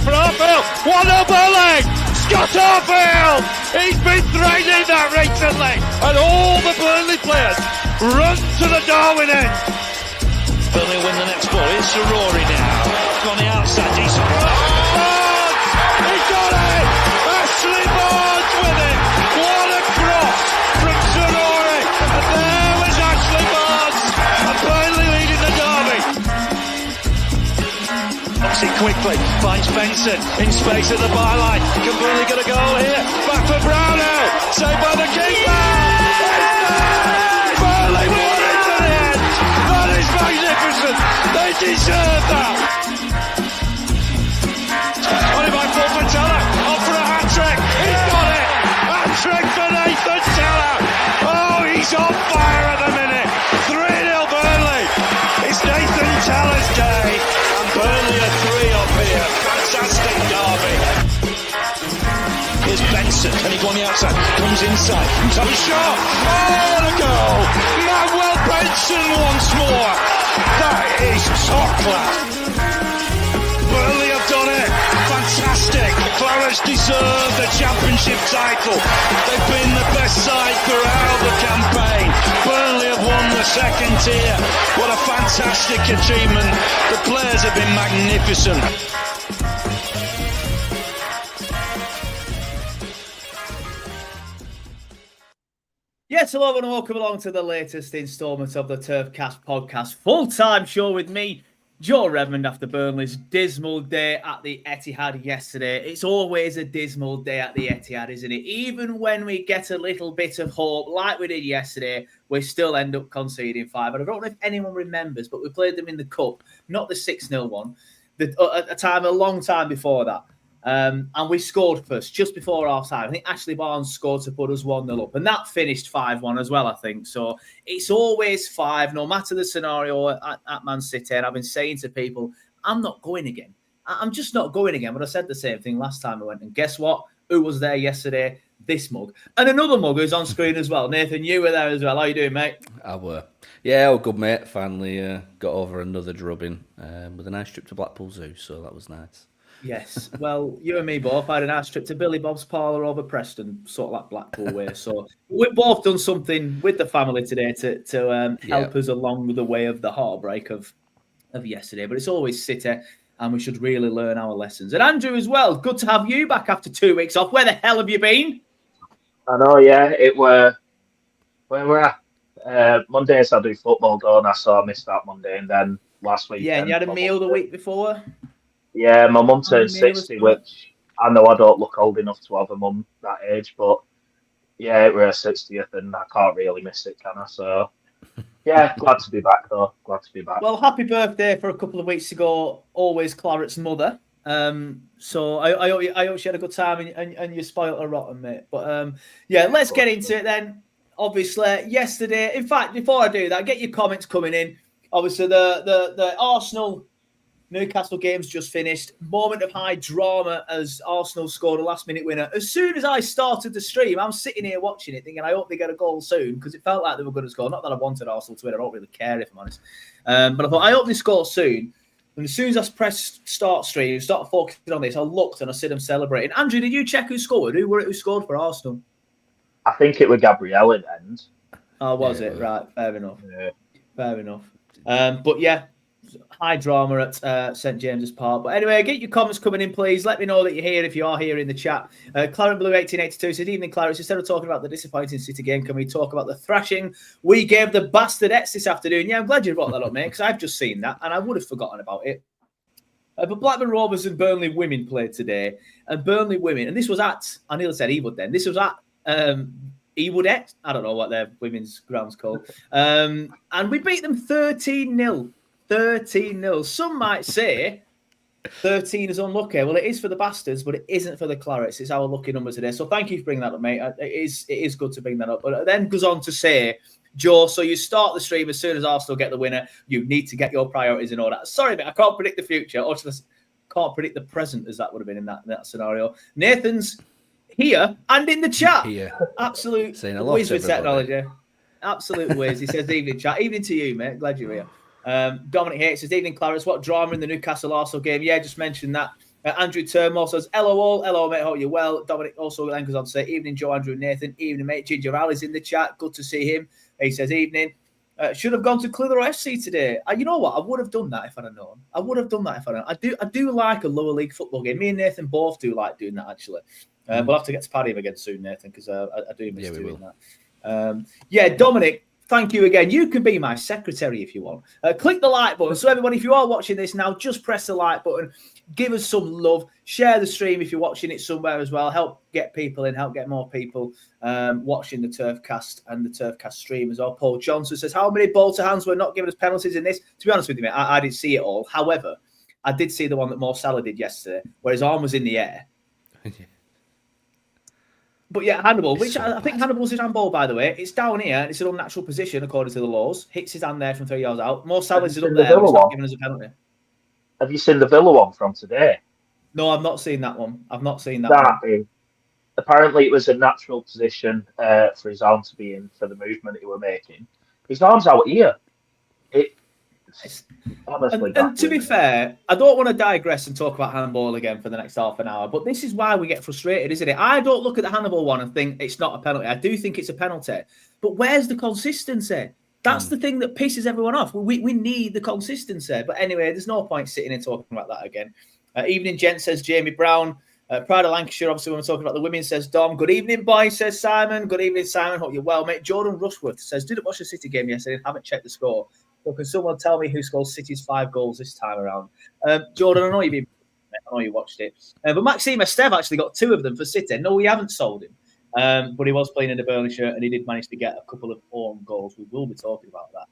for Arfield. 1-0 Burnley. Scott Arfield. He's been threatening that recently. And all the Burnley players run to the Darwin end. Burnley win the next ball. It's Rory now. On the outside. Decent. Barnes! He got it! Ashley Barnes with it! What a cross from Rory! And there was Ashley Barnes! And Burnley leading the derby. Knocks it quickly. Finds Benson in space at the byline. Can Burnley get a goal here? Back for Brownell. Saved by the keeper! Burnley won it to the end! That is magnificent! They deserve that! Only by Paul Teller. Off for a hat-trick. He's got it! Hat-trick for Nathan Teller! Oh, he's on fire at the minute! 3-0 Burnley! It's Nathan Teller's day! And Burnley are 3 up here. Fantastic derby. Here's Benson. Can he go on the outside? Comes inside. Have a shot. Oh, the goal! Manuel Benson once more! That is top class! Burnley have done it. Fantastic. Clarets deserve the championship title. They've been the best side throughout the campaign. Burnley have won the second tier. What a fantastic achievement. The players have been magnificent. Yes, hello and welcome along to the latest instalment of the TurfCast podcast. Full-time show with me, Joe Redmond, after Burnley's dismal day at the Etihad yesterday. It's always a dismal day at the Etihad, isn't it? Even when we get a little bit of hope, like we did yesterday, we still end up conceding 5. And I don't know if anyone remembers, but we played them in the Cup, not the 6-0 one, a long time before that. And we scored first, just before half-time. I think Ashley Barnes scored to put us 1-0 up. And that finished 5-1 as well, I think. So it's always 5, no matter the scenario at Man City. And I've been saying to people, I'm not going again. I'm just not going again. But I said the same thing last time I went. And guess what? Who was there yesterday? This mug. And another mug who's on screen as well. Nathan, you were there as well. How you doing, mate? I were. Yeah, all good, mate. Finally got over another drubbing with a nice trip to Blackpool Zoo. So that was nice. Yes, well, you and me both had a nice trip to Billy Bob's Parlour over Preston, sort of like Blackpool way. So we've both done something with the family today to help us along the way of the heartbreak of yesterday. But it's always City, and we should really learn our lessons. And Andrew as well, good to have you back after 2 weeks off. Where the hell have you been? I know, yeah. Where we're at. Mondays I do football, don't I? So I missed that Monday, and then last week. Yeah, and you had a meal the week before? Yeah, my mum turned 60, which I know I don't look old enough to have a mum that age, but yeah, it was her 60th and I can't really miss it, can I? So yeah, glad to be back though. Glad to be back. Well, happy birthday for a couple of weeks ago, always Clarets' mother. So I hope she had a good time and you spoiled her rotten, mate. But yeah, let's get into it then. Obviously, yesterday, in fact, before I do that, get your comments coming in. Obviously, the Arsenal Newcastle game's just finished. Moment of high drama as Arsenal scored a last-minute winner. As soon as I started the stream, I'm sitting here watching it thinking, I hope they get a goal soon, because it felt like they were going to score. Not that I wanted Arsenal to win. I don't really care, if I'm honest. But I thought, I hope they score soon. And as soon as I pressed start stream, started focusing on this, I looked and I see them celebrating. Andrew, did you check who scored? Who scored for Arsenal? I think it was Gabriel in the end. Oh, was it? Right, fair enough. Yeah. Fair enough. But yeah, high drama at St James's Park. But anyway, get your comments coming in, please. Let me know that you're here if you are here in the chat. Claret Blue 1882 said, evening, Clarets. Instead of talking about the disappointing City game, can we talk about the thrashing we gave the Bastardettes this afternoon? Yeah, I'm glad you brought that up, mate, because I've just seen that and I would have forgotten about it. But Blackburn Rovers and Burnley women played today. And Burnley women, and this was at, I nearly said Ewood then, this was at Ewoodette. I don't know what their women's ground's called. And we beat them 13-0. 13-0. Some might say 13 is unlucky. Well, it is for the Bastards, but it isn't for the Clarets. It's our lucky number today. So thank you for bringing that up, mate. It is good to bring that up. But it then goes on to say, Joe, so you start the stream as soon as Arsenal get the winner. You need to get your priorities in order. Sorry, mate, I can't predict the future. Or can't predict the present, as that would have been in that scenario. Nathan's here and in the chat. Absolute whiz with technology. Absolute whiz. He says, evening, chat. Evening to you, mate. Glad you're here. Dominic Hates says, evening, Clarets. What drama in the Newcastle Arsenal game? Yeah, just mentioned that. Andrew Turnmore says, hello all. Hello, mate. Hope you're well. Dominic also then goes on to say, evening, Joe, Andrew, Nathan. Evening, mate. Ginger Ali's in the chat. Good to see him. He says, evening. Should have gone to Clitheroe FC today. You know what? I would have done that if I'd have known. I do like a lower league football game. Me and Nathan both do like doing that, actually. We'll have to get to party him again soon, Nathan, because I do miss doing that. Dominic, thank you again. You can be my secretary if you want. Click the like button. So everybody, if you are watching this now, just press the like button. Give us some love. Share the stream if you're watching it somewhere as well. Help get people in. Help get more people watching the TurfCast and the TurfCast stream as well. Paul Johnson says, how many ball to hands were not giving us penalties in this? To be honest with you, mate, I didn't see it all. However, I did see the one that Mo Salah did yesterday, where his arm was in the air. But yeah, handball, which I think handball's his handball, by the way. It's down here. It's an unnatural position, according to the laws. Hits his hand there from 3 yards out. Mo Salah's is up there. It's not giving us a penalty. Have you seen the Villa one from today? No, I've not seen that one. Apparently, it was a natural position for his arm to be in for the movement he were making. His arm's out here. Honestly, and to be fair, I don't want to digress and talk about handball again for the next half an hour, but this is why we get frustrated, isn't it? I don't look at the handball one and think it's not a penalty. I do think it's a penalty. But where's the consistency? That's the thing that pisses everyone off. We need the consistency. But anyway, there's no point sitting and talking about that again. Evening, gent, says Jamie Brown. Pride of Lancashire, obviously, when we're talking about the women, says Dom. Good evening, boys, says Simon. Good evening, Simon. Hope you're well, mate. Jordan Rushworth says, didn't watch the City game yesterday, haven't checked the score. So can someone tell me who scored City's 5 goals this time around? Jordan, I know you've been. I know you watched it. But Maxime Esteve actually got 2 of them for City. No, we haven't sold him. But he was playing in the Burnley shirt and he did manage to get a couple of own goals. We will be talking about that,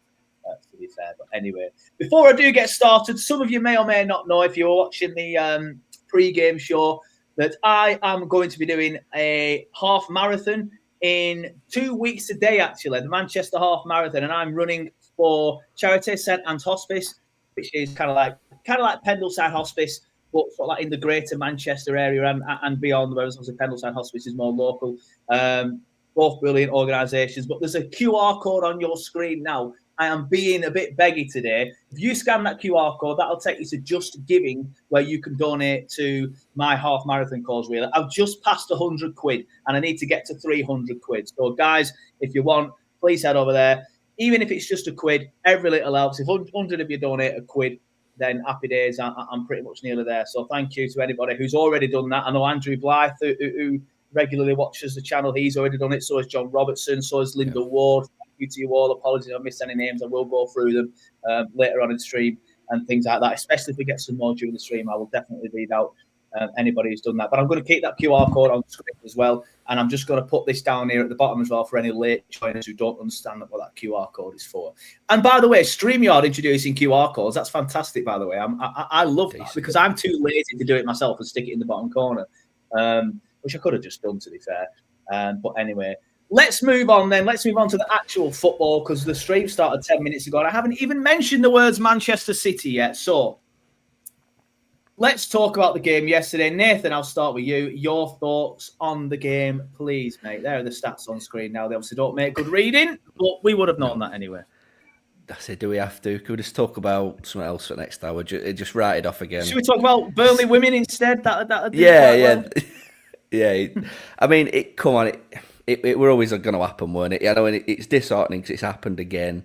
to be fair. But anyway, before I do get started, some of you may or may not know if you're watching the pre-game show that I am going to be doing a half marathon in 2 weeks today, actually, the Manchester Half Marathon. And I'm running for charity St Anne's Hospice, which is kind of like Pendleside Hospice, but sort of like in the greater Manchester area and beyond, whereas obviously Pendleside Hospice is more local. Both brilliant organisations, but there's a QR code on your screen now. I am being a bit beggy today. If you scan that QR code, that'll take you to Just Giving, where you can donate to my half marathon cause. Really, I've just passed 100 quid, and I need to get to 300 quid. So, guys, if you want, please head over there. Even if it's just a quid, every little helps. If 100 of you donate a quid, then happy days. I'm pretty much nearly there. So thank you to anybody who's already done that. I know Andrew Blythe, who regularly watches the channel, he's already done it. So has John Robertson. So has Linda Ward. Thank you to you all. Apologies if I missed any names. I will go through them later on in the stream and things like that. Especially if we get some more during the stream, I will definitely read out anybody who's done that. But I'm going to keep that QR code on the screen as well. And I'm just going to put this down here at the bottom as well for any late joiners who don't understand what that QR code is for. And by the way, StreamYard introducing QR codes. That's fantastic, by the way. I love that because I'm too lazy to do it myself and stick it in the bottom corner, which I could have just done, to be fair. But anyway, let's move on then. Let's move on to the actual football because the stream started 10 minutes ago. And I haven't even mentioned the words Manchester City yet. So let's talk about the game yesterday. Nathan, I'll start with you. Your thoughts on the game, please, mate. There are the stats on screen now. They obviously don't make good reading, but we would have known that anyway. That's it. Do we have to? Could we just talk about something else for next hour? Just write it off again. Should we talk about Burnley women instead? Yeah. Yeah. I mean, come on. It we're always going to happen, weren't it? I know it's disheartening because it's happened again.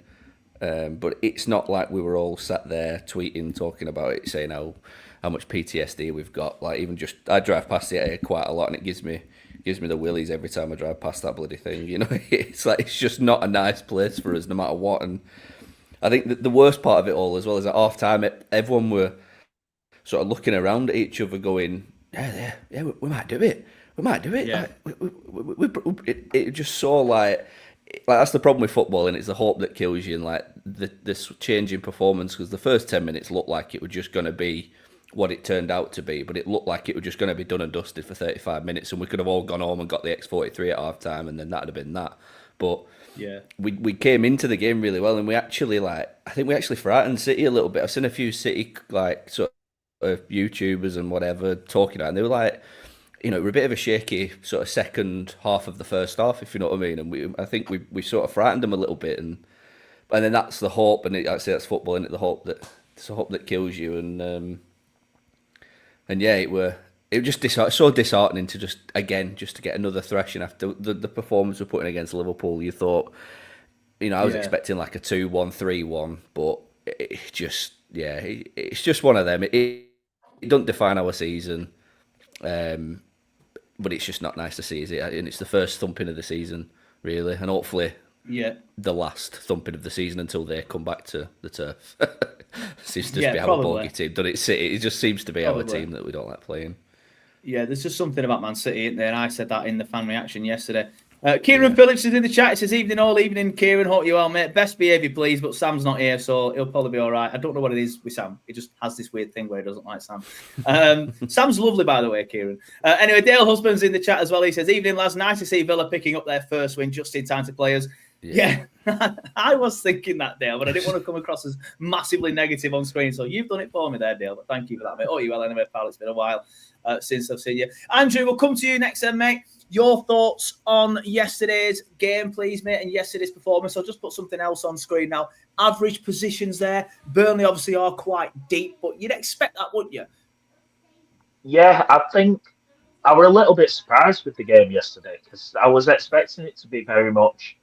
But it's not like we were all sat there tweeting, talking about it, saying how much PTSD we've got. Like even just, I drive past it quite a lot, and it gives me the willies every time I drive past that bloody thing. You know, it's like it's just not a nice place for us, no matter what. And I think that the worst part of it all, as well, is at half time, everyone were sort of looking around at each other, going, "Yeah, we might do it. We might do it." Yeah. Like, it just saw like that's the problem with football, and it's the hope that kills you. And like this change in performance, because the first 10 minutes looked like it was just going to be what it turned out to be, but it looked like it was just going to be done and dusted for 35 minutes, and we could have all gone home and got the X43 at half time, and then that'd have been that. But yeah, we came into the game really well, and we actually I think we actually frightened City a little bit. I've seen a few City sort of YouTubers and whatever talking about it, and they were like, you know, we're a bit of a shaky sort of second half of the first half, if you know what I mean. And I think we sort of frightened them a little bit, and then that's the hope, and I'd say that's football, isn't it? It's the hope that kills you. And And yeah, it was just so disheartening to just to get another thrashing after the performance we're putting against Liverpool. You thought, I was expecting like a 2-1, 3-1, but it's just one of them. It doesn't define our season, but it's just not nice to see, is it? And it's the first thumping of the season, really, and hopefully the last thumping of the season until they come back to the turf. Seems to be our bogey team. Doesn't it? City, it just seems to be our team that we don't like playing. Yeah, there's just something about Man City, isn't there? And I said that in the fan reaction yesterday. Kieran Phillips is in the chat. He says, evening, all evening. Kieran, hope you well, mate. Best behaviour, please. But Sam's not here, so he'll probably be all right. I don't know what it is with Sam. He just has this weird thing where he doesn't like Sam. Sam's lovely, by the way, Kieran. Anyway, Dale Husband's in the chat as well. He says, evening, lads. Nice to see Villa picking up their first win just in time to players. Yeah. I was thinking that, Dale, but I didn't want to come across as massively negative on screen. So you've done it for me there, Dale. But thank you for that, mate. Oh, you well, anyway, pal. It's been a while since I've seen you. Andrew, we'll come to you next then, mate. Your thoughts on yesterday's game, please, mate, and yesterday's performance. I'll just put something else on screen now. Average positions there. Burnley obviously are quite deep, but you'd expect that, wouldn't you? Yeah, I think I was a little bit surprised with the game yesterday because I was expecting it to be very much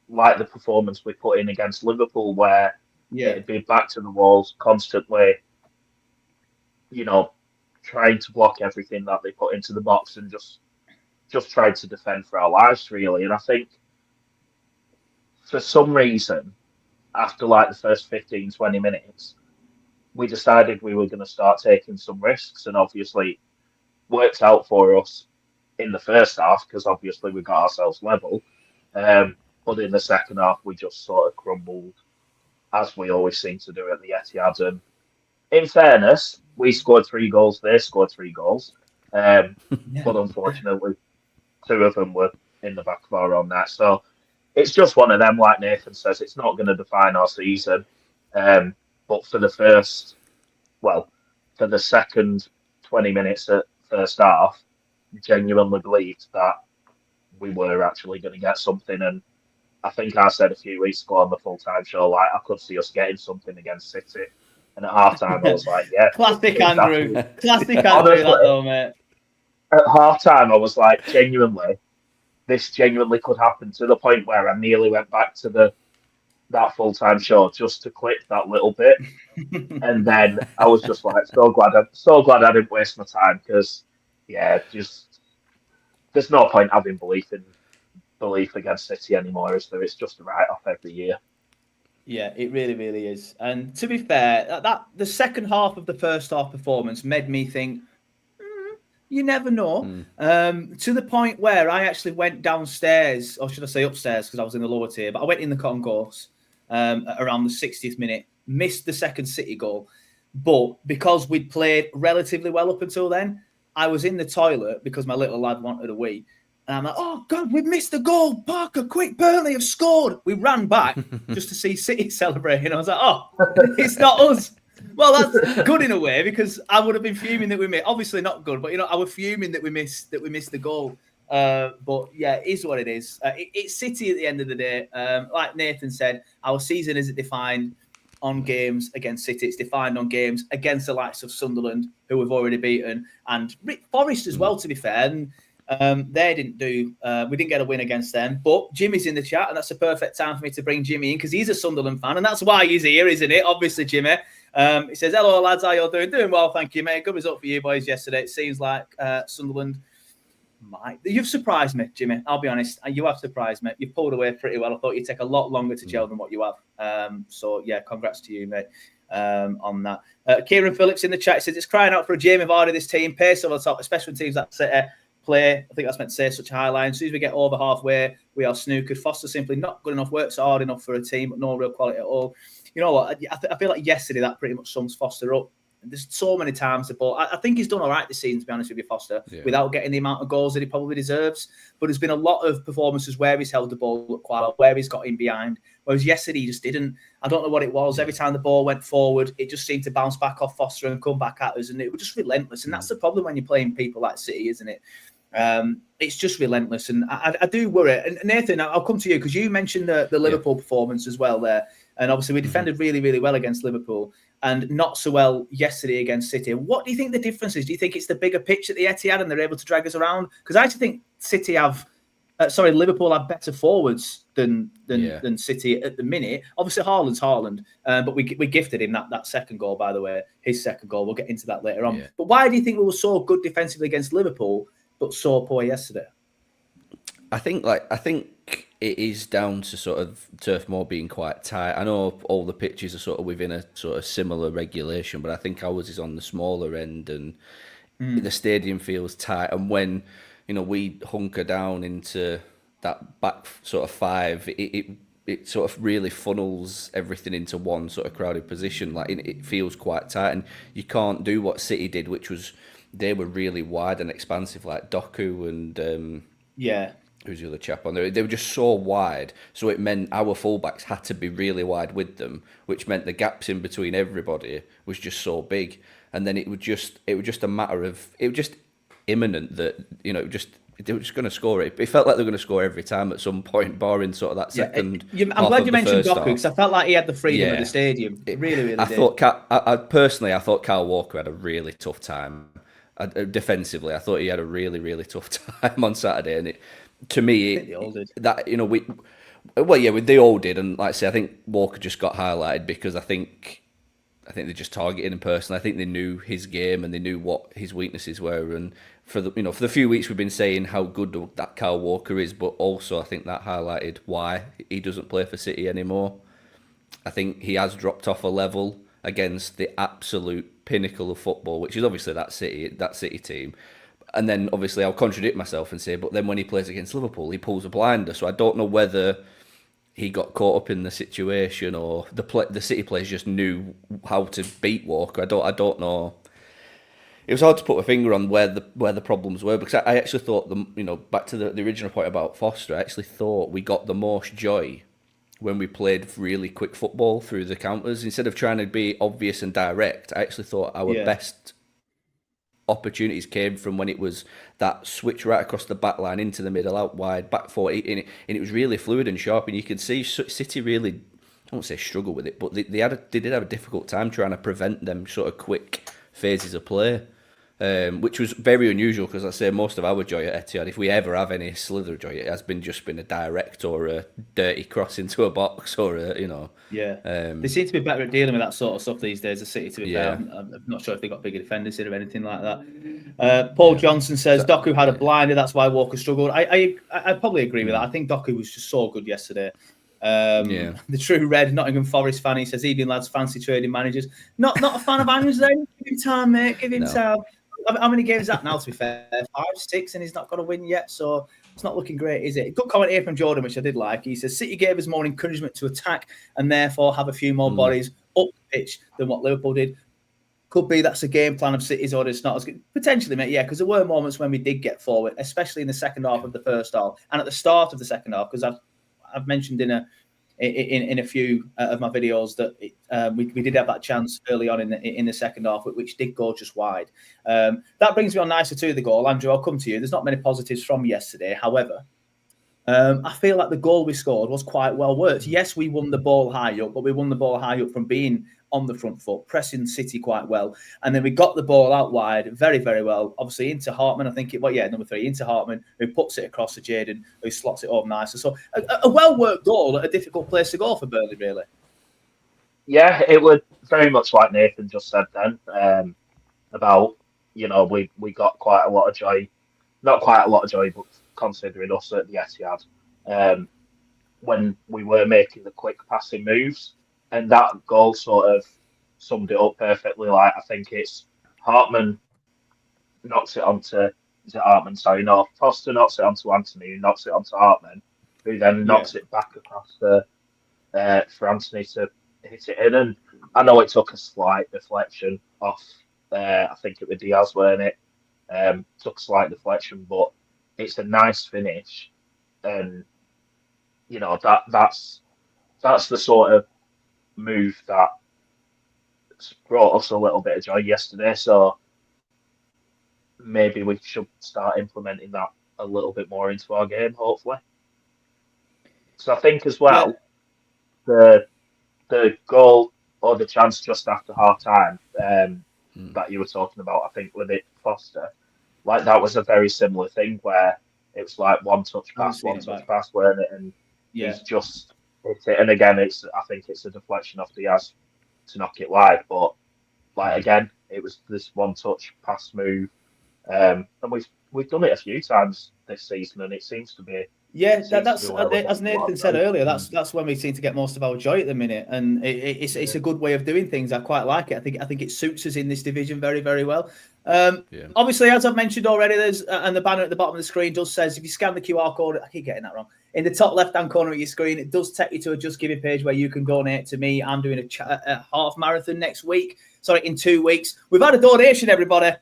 like the performance we put in against Liverpool, where it'd be back to the walls constantly, trying to block everything that they put into the box and just tried to defend for our lives, really. And I think for some reason, after like the first 15, 20 minutes, we decided we were going to start taking some risks, and obviously worked out for us in the first half because obviously we got ourselves level. But in the second half, we just sort of crumbled, as we always seem to do at the Etihad. And in fairness, we scored 3 goals, they scored 3 goals. But unfortunately, 2 of them were in the back of our own net. So it's just one of them, like Nathan says, it's not going to define our season. But for the second 20 minutes at first half, genuinely believed that we were actually going to get something. And I think I said a few weeks ago on the full-time show, like, I could see us getting something against City. And at half-time, I was like, yeah. Classic Andrew. Classic Andrew, that though, mate. At half-time, I was like, this genuinely could happen, to the point where I nearly went back to that full-time show just to clip that little bit. And then I was just like, so glad I didn't waste my time, because, just there's no point having belief against City anymore, is there? It's just a write-off every year. Yeah, it really, really is. And to be fair, that the second half of the first half performance made me think, you never know. To the point where I actually went downstairs, or should I say upstairs, because I was in the lower tier, but I went in the concourse around the 60th minute, missed the second City goal. But because we'd played relatively well up until then, I was in the toilet because my little lad wanted a wee. And I'm like, oh, God, we've missed the goal. Parker, quick, Burnley have scored. We ran back just to see City celebrating. I was like, oh, it's not us. Well, that's good in a way, because I would have been fuming that we missed. Obviously not good, but, I was fuming that we missed the goal. But, yeah, it is what it is. It's City at the end of the day. Like Nathan said, our season isn't defined on games against City. It's defined on games against the likes of Sunderland, who we've already beaten, and Forest as well, to be fair. And we didn't get a win against them, but Jimmy's in the chat, and that's a perfect time for me to bring Jimmy in, because he's a Sunderland fan, and that's why he's here, isn't it? Obviously, Jimmy. He says, hello, lads, how you all doing? Doing well, thank you, mate. Good result for you boys yesterday. It seems like Sunderland You've surprised me, Jimmy. I'll be honest. You have surprised me. You've pulled away pretty well. I thought you'd take a lot longer to gel than what you have. So, yeah, congrats to you, mate, on that. Kieran Phillips in the chat says, it's crying out for a Jamie Vardy, this team. Pace over the top, especially when teams that play. I think that's meant to say such a high line. As soon as we get over halfway, we are snookered. Foster simply not good enough, works hard enough for a team, but no real quality at all. You know what? I feel like yesterday that pretty much sums Foster up. There's so many times the ball. I think he's done all right this season, to be honest with you, Foster, without getting the amount of goals that he probably deserves. But there's been a lot of performances where he's held the ball up quite well, where he's got in behind. Whereas yesterday he just didn't. I don't know what it was. Every time the ball went forward, it just seemed to bounce back off Foster and come back at us, and it was just relentless. And that's the problem when you're playing people like City, isn't it? It's just relentless, and I do worry. And Nathan, I'll come to you because you mentioned the Liverpool performance as well there, and obviously we defended really, really well against Liverpool. and not so well yesterday against City. What do you think the difference is? Do you think it's the bigger pitch at the Etihad and they're able to drag us around? Because I actually think Liverpool have better forwards than City at the minute. Obviously, Haaland's Haaland, but we gifted him that second goal, by the way, his second goal. We'll get into that later on. Yeah. But why do you think we were so good defensively against Liverpool, but so poor yesterday? I think it is down to sort of Turf Moor being quite tight. I know all the pitches are sort of within a sort of similar regulation, but I think ours is on the smaller end, and the stadium feels tight. And when we hunker down into that back sort of five, it sort of really funnels everything into one sort of crowded position. Like it feels quite tight, and you can't do what City did, which was they were really wide and expansive, like Doku and who's the other chap on there? They were just so wide, so it meant our fullbacks had to be really wide with them, which meant the gaps in between everybody was just so big. And then it was just a matter of imminent that they were just going to score it. It felt like they were going to score every time at some point, barring sort of that second. I'm glad you mentioned Doku, because I felt like he had the freedom of the stadium. It really did. I thought Kyle Walker had a really tough time defensively. I thought he had a really, really tough time on Saturday, and to me, they all did. They all did, and like I say, I think Walker just got highlighted because I think they just targeted him personally. I think they knew his game and they knew what his weaknesses were, and for the few weeks we've been saying how good that Kyle Walker is, but also I think that highlighted why he doesn't play for City anymore. I think he has dropped off a level against the absolute pinnacle of football, which is obviously that City team. And then, obviously, I'll contradict myself and say, but then when he plays against Liverpool, he pulls a blinder. So I don't know whether he got caught up in the situation or the City players just knew how to beat Walker. I don't know. It was hard to put a finger on where the problems were, because I actually thought back to the original point about Foster. I actually thought we got the most joy when we played really quick football through the counters instead of trying to be obvious and direct. I actually thought our best opportunities came from when it was that switch right across the back line into the middle, out wide, back four, and it was really fluid and sharp, and you could see City really, I won't say struggle with it, but they did have a difficult time trying to prevent them sort of quick phases of play, which was very unusual, because I say most of our joy at Etihad, if we ever have any slither of joy, it has just been a direct or a dirty cross into a box or they seem to be better at dealing with that sort of stuff these days, the City, to be fair. I'm not sure if they've got bigger defenders here or anything like that. Paul Johnson says Doku had a blinder, that's why Walker struggled. I probably agree with that. I think Doku was just so good yesterday. The true red Nottingham Forest fan, he says, evening lads, fancy trading managers. Not a fan of Andrews then. Give him time, mate. Give him time. How many games is that now, to be fair? 5, 6, and he's not got a win yet, so it's not looking great, is it? Good comment here from Jordan, which I did like. He says, City gave us more encouragement to attack and therefore have a few more bodies up the pitch than what Liverpool did. Could be that's a game plan of City's, or it's not as good. Potentially, mate, because there were moments when we did get forward, especially in the second half of the first half and at the start of the second half, because I've mentioned in a few of my videos that we did have that chance early on in the second half, which did go just wide. That brings me on nicely to the goal. Andrew, I'll come to you. There's not many positives from yesterday. However, I feel like the goal we scored was quite well worked. Yes, we won the ball high up, but we won the ball high up from being on the front foot, pressing City quite well. And then we got the ball out wide very, very well. Obviously into Hartman, I think number 3, into Hartman, who puts it across to Jadon, who slots it home nicely. So a well-worked goal at a difficult place to go for Burnley, really. Yeah, it was very much like Nathan just said then, about, we got quite a lot of joy. Not quite a lot of joy, but considering us at the Etihad, when we were making the quick passing moves. And that goal sort of summed it up perfectly. Like, I think it's Hartman knocks it onto, is it Hartman? Sorry, no, Foster knocks it onto Anthony, who knocks it onto Hartman, who then knocks it back across for Anthony to hit it in. And I know it took a slight deflection off, I think it was Diaz, weren't it? Took a slight deflection, but it's a nice finish. And, that's the sort of move that brought us a little bit of joy yesterday, so maybe we should start implementing that a little bit more into our game, hopefully. So I think as well, the goal or the chance just after half time that you were talking about, I think, with it Foster, like that was a very similar thing where it was like one touch pass, weren't it? And he's just hit it. And again, I think it's a deflection off Diaz to knock it wide. But like again, it was this one touch pass move. And we've done it a few times this season, and it seems to be. Yeah, that's as Nathan said earlier. That's when we seem to get most of our joy at the minute, and it's a good way of doing things. I quite like it. I think it suits us in this division very, very well. Obviously, as I've mentioned already, there's and the banner at the bottom of the screen does says if you scan the QR code, I keep getting that wrong. In the top left-hand corner of your screen, it does take you to a Just Giving page where you can donate to me. I'm doing a half marathon next week. Sorry, in 2 weeks. We've had a donation, everybody.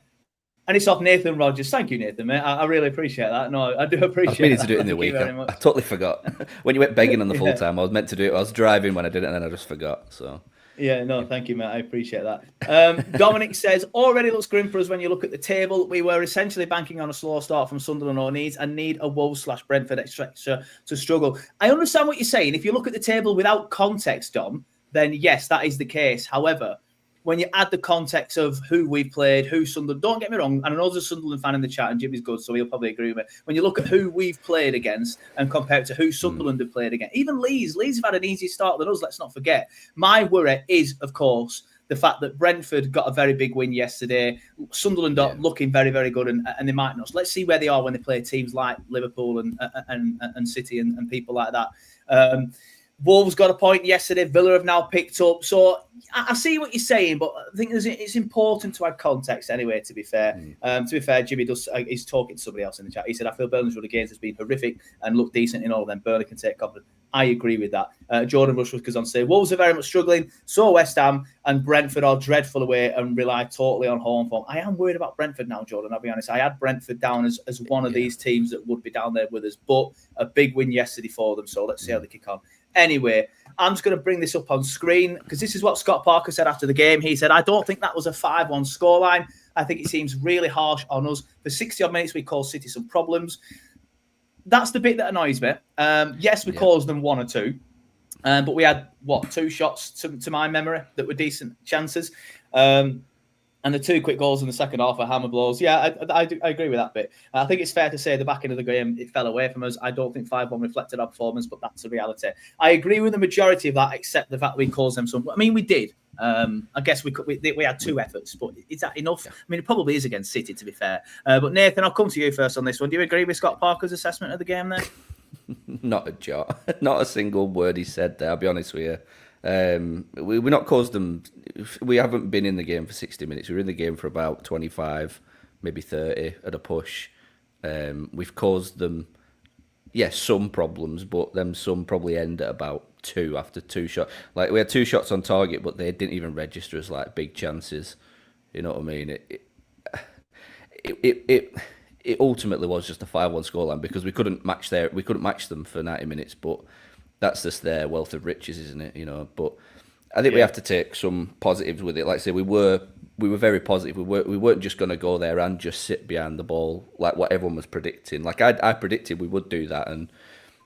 And it's off Nathan Rogers. Thank you, Nathan, mate. I really appreciate that. No, I do appreciate it. I was meaning to do it in the week. I totally forgot. When you went begging on the full time, I was meant to do it. I was driving when I did it, and then I just forgot. So. Yeah, no, thank you, mate. I appreciate that. Dominic says, already looks grim for us when you look at the table. We were essentially banking on a slow start from Sunderland or Leeds and need a Wolves/Brentford extra to struggle. I understand what you're saying. If you look at the table without context, Dom, then yes, that is the case. However, when you add the context of who we've played, who Sunderland, don't get me wrong, and I know there's a Sunderland fan in the chat, and Jimmy's good, so he'll probably agree with me. When you look at who we've played against and compare it to who Sunderland have played against, even Leeds have had an easier start than us, let's not forget. My worry is, of course, the fact that Brentford got a very big win yesterday. Sunderland are looking very, very good, and they might not. So let's see where they are when they play teams like Liverpool and City and people like that. Wolves got a point yesterday. Villa have now picked up. So I see what you're saying, but I think it's important to add context anyway, to be fair. Jimmy he's talking to somebody else in the chat. He said, I feel Burnley's run against has been horrific and looked decent in all of them. Burnley can take confidence. I agree with that. Jordan Rush goes on to say, Wolves are very much struggling. So West Ham and Brentford are dreadful away and rely totally on home form. I am worried about Brentford now, Jordan. I'll be honest. I had Brentford down as one of these teams that would be down there with us, but a big win yesterday for them. So let's see how they kick on. Anyway, I'm just going to bring this up on screen because this is what Scott Parker said after the game. He said, I don't think that was a 5-1 scoreline. I think it seems really harsh on us. For 60-odd minutes, we caused City some problems. That's the bit that annoys me. Yes, we caused them one or two. But we had, 2 shots to my memory that were decent chances. And the 2 quick goals in the second half are hammer blows. Yeah, I agree with that bit. I think it's fair to say the back end of the game, it fell away from us. I don't think 5-1 reflected our performance, but that's the reality. I agree with the majority of that, except the fact we caused them some. I mean, we did. I guess we had 2 efforts, but is that enough? I mean, it probably is against City, to be fair. But Nathan, I'll come to you first on this one. Do you agree with Scott Parker's assessment of the game there? Not a jot. Not a single word he said there, I'll be honest with you. We're not caused them. We haven't been in the game for 60 minutes. We were in the game for about 25, maybe 30 at a push. We've caused them, some problems, but them some probably end at about 2 after 2 shots. Like we had 2 shots on target, but they didn't even register as like big chances. You know what I mean? It ultimately was just a 5-1 scoreline because we couldn't match them for 90 minutes, but. That's just their wealth of riches, isn't it? You know, but I think we have to take some positives with it. Like I say, we were very positive. We weren't just going to go there and just sit behind the ball like what everyone was predicting. Like I predicted we would do that, and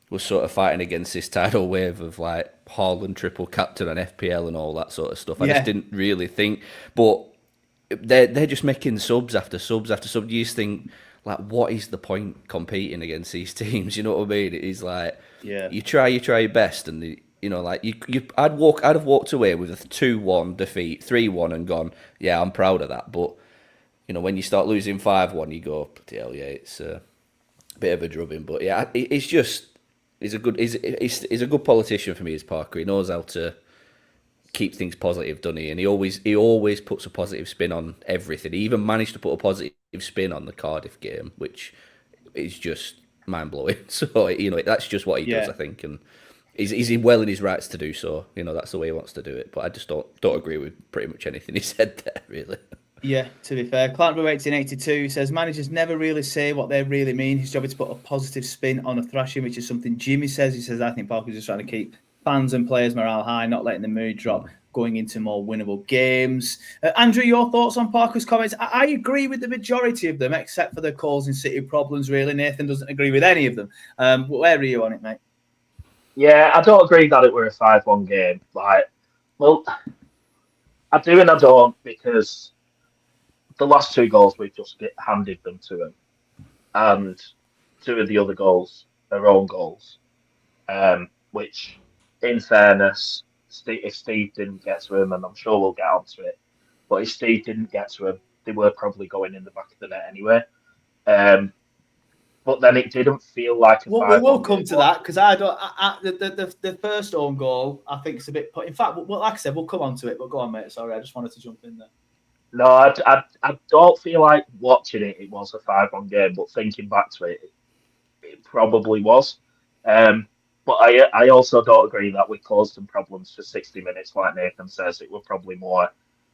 was sort of fighting against this tidal wave of like Haaland triple captain and FPL and all that sort of stuff. I just didn't really think, but they're just making subs after subs after subs. You just think like, what is the point competing against these teams? You know what I mean? It is like. Yeah. You try your best, and I'd have walked away with a 2-1 defeat, 3-1, and gone, yeah, I'm proud of that. But when you start losing 5-1, you go, hell yeah, it's a bit of a drubbing. But yeah, he's a good politician for me, as Parker. He knows how to keep things positive, doesn't he? And he always puts a positive spin on everything. He even managed to put a positive spin on the Cardiff game, which is just mind-blowing. So, that's just what he does, I think. And he's well in his rights to do so. That's the way he wants to do it. But I just don't agree with pretty much anything he said there, really. Yeah, to be fair. Clarets1882 says, managers never really say what they really mean. His job is to put a positive spin on a thrashing, which is something Jimmy says. He says, I think Parker's just trying to keep fans and players' morale high, not letting the mood drop, going into more winnable games. Andrew, your thoughts on Parker's comments? I agree with the majority of them, except for the causing City problems, really. Nathan doesn't agree with any of them. Where are you on it, mate? Yeah, I don't agree that it were a 5-1 game. I do and I don't, because the last 2 goals we've just handed them to him, and 2 of the other goals are own goals. Which, in fairness, if Steve didn't get to him, and I'm sure we'll get onto it, but if Steve didn't get to him, they were probably going in the back of the net anyway. But then it didn't feel like a we will come to that, because the first own goal, I think, is a bit. In fact, like I said, we'll come on to it. But go on, mate. Sorry, I just wanted to jump in there. No, I don't feel like watching it. It was a 5-1 game, but thinking back to it, it probably was. But I also don't agree that we caused them problems for 60 minutes, like Nathan says. It were probably more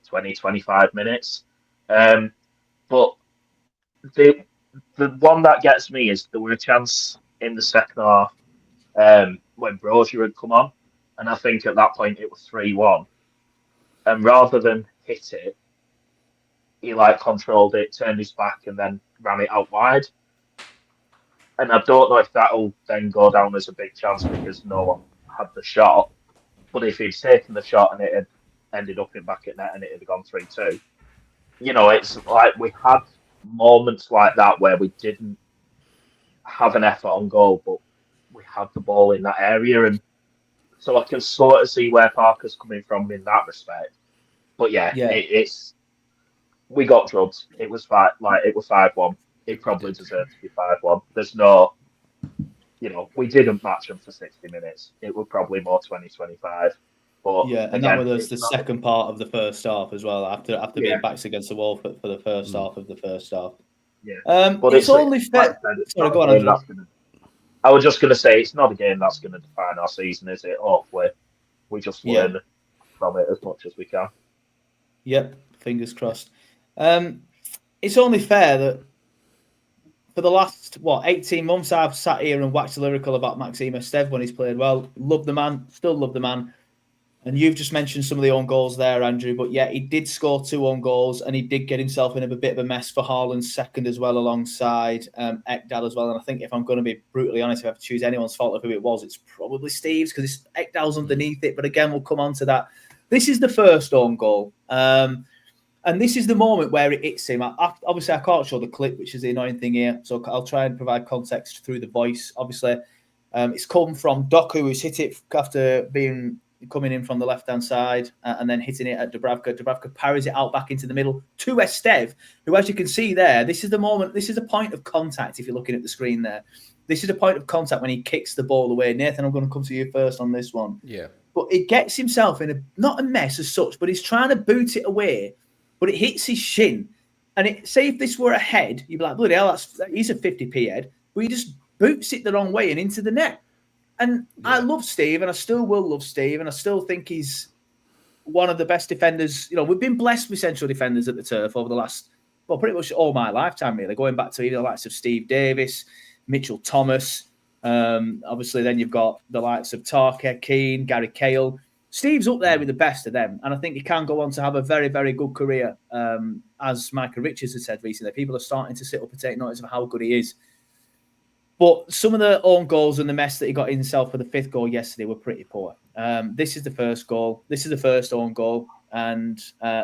20, 25 minutes. But the one that gets me is there were a chance in the second half when Brozier had come on, and I think at that point it was 3-1. And rather than hit it, he controlled it, turned his back, and then ran it out wide. And I don't know if that'll then go down as a big chance because no one had the shot. But if he'd taken the shot and it had ended up in back at net and it had gone 3-2, it's like we had moments like that where we didn't have an effort on goal, but we had the ball in that area. And so I can sort of see where Parker's coming from in that respect. But it's we got drubbed. It was 5-1. It probably deserved to be 5-1. There's no, we didn't match them for 60 minutes. It was probably more 20-25. But yeah, and again, that was the second part of the first half as well. After being backs against the wall for the first half of the first half. Yeah, but it's only fair. Sorry, go on. I was just going to say it's not a game that's going to define our season, is it? Hopefully, we just learn from it as much as we can. Yep, fingers crossed. It's only fair that for the last 18 months I've sat here and waxed lyrical about Maxime Esteve when he's played well. Love the man, still love the man. And you've just mentioned some of the own goals there, Andrew. But yeah, he did score 2 own goals, and he did get himself in a bit of a mess for Haaland's second as well, alongside Ekdal as well. And I think if I'm going to be brutally honest, if I have to choose anyone's fault of who it was, it's probably Steve's, because Ekdal's underneath it. But again, we'll come on to that. This is the first own goal. And this is the moment where it hits him. Obviously, I can't show the clip, which is the annoying thing here. So I'll try and provide context through the voice. Obviously, it's come from Doku, who's hit it after coming in from the left-hand side and then hitting it at Dubravka. Dubravka parries it out back into the middle to Esteve, who, as you can see there, this is the moment. This is a point of contact, if you're looking at the screen there. This is a point of contact when he kicks the ball away. Nathan, I'm going to come to you first on this one. Yeah. But he gets himself in not a mess as such, but he's trying to boot it away. But it hits his shin. And say if this were a head, you'd be like, bloody hell, he's a 50p head. But he just boots it the wrong way and into the net. And I love Steve, and I still will love Steve, and I still think he's one of the best defenders. We've been blessed with central defenders at the Turf over the last, pretty much all my lifetime, really, going back to even the likes of Steve Davis, Mitchell Thomas. Obviously, then you've got the likes of Tarker, Keane, Gary Cahill. Steve's up there with the best of them, and I think he can go on to have a very, very good career. As Micah Richards has said recently, people are starting to sit up and take notice of how good he is. But some of the own goals and the mess that he got himself for the 5th goal yesterday were pretty poor. This is the first goal. This is the first own goal, and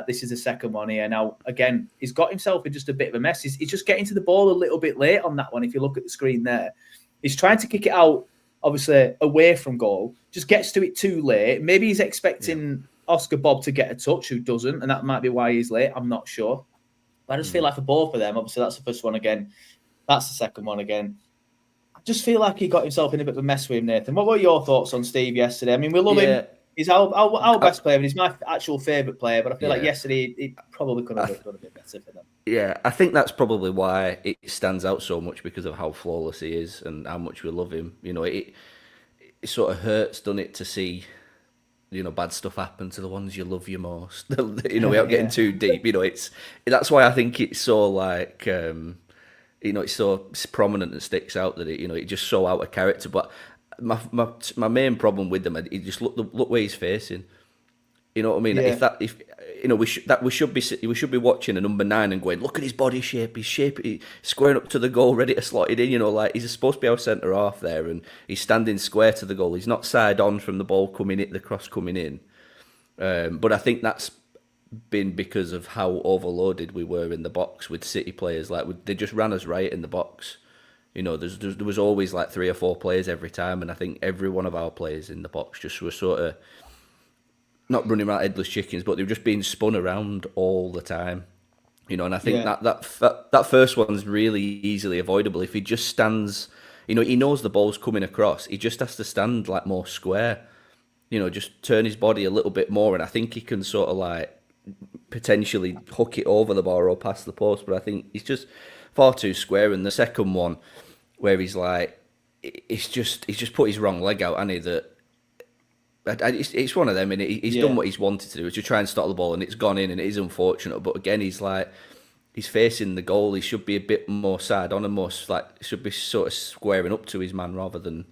this is the second one here. Now, again, he's got himself in just a bit of a mess. He's just getting to the ball a little bit late on that one, if you look at the screen there. He's trying to kick it out, obviously, away from goal. Just gets to it too late. Maybe he's expecting Oscar Bob to get a touch, who doesn't, and that might be why he's late. I'm not sure. But I just feel like for both of them, obviously, that's the first one again. That's the second one again. I just feel like he got himself in a bit of a mess with him, Nathan. What were your thoughts on Steve yesterday? I mean, we love him. He's our best player, and he's my actual favourite player. But I feel like yesterday he probably could have done a bit better for them. Yeah, I think that's probably why it stands out so much, because of how flawless he is and how much we love him. It sort of hurts, doesn't it, to see bad stuff happen to the ones you love you most. Without getting too deep. That's why I think it's so it's so prominent and sticks out that it just so out of character. But my main problem with them, it just look where he's facing. You know what I mean? Yeah. We should be watching a number 9 and going, look at his body shape. He's squaring up to the goal, ready to slot it in. He's supposed to be our centre half there, and he's standing square to the goal. He's not side on from the ball coming in, the cross coming in. But I think that's been because of how overloaded we were in the box with City players. Like they just ran us right in the box. You know, there was always like 3 or 4 players every time, and I think every one of our players in the box just were sort of not running around headless chickens, but they were just being spun around all the time. You know, and I think that first one's really easily avoidable if he just stands. You know, he knows the ball's coming across. He just has to stand like more square. You know, just turn his body a little bit more, and I think he can sort of like potentially hook it over the bar or past the post. But I think he's just far too square. And the second one, where he's like, he's just put his wrong leg out, and it's one of them, and he's done what he's wanted to do, which is try and stop the ball, and it's gone in, and it is unfortunate. But again, he's facing the goal. He should be a bit more side on, and more like should be sort of squaring up to his man rather than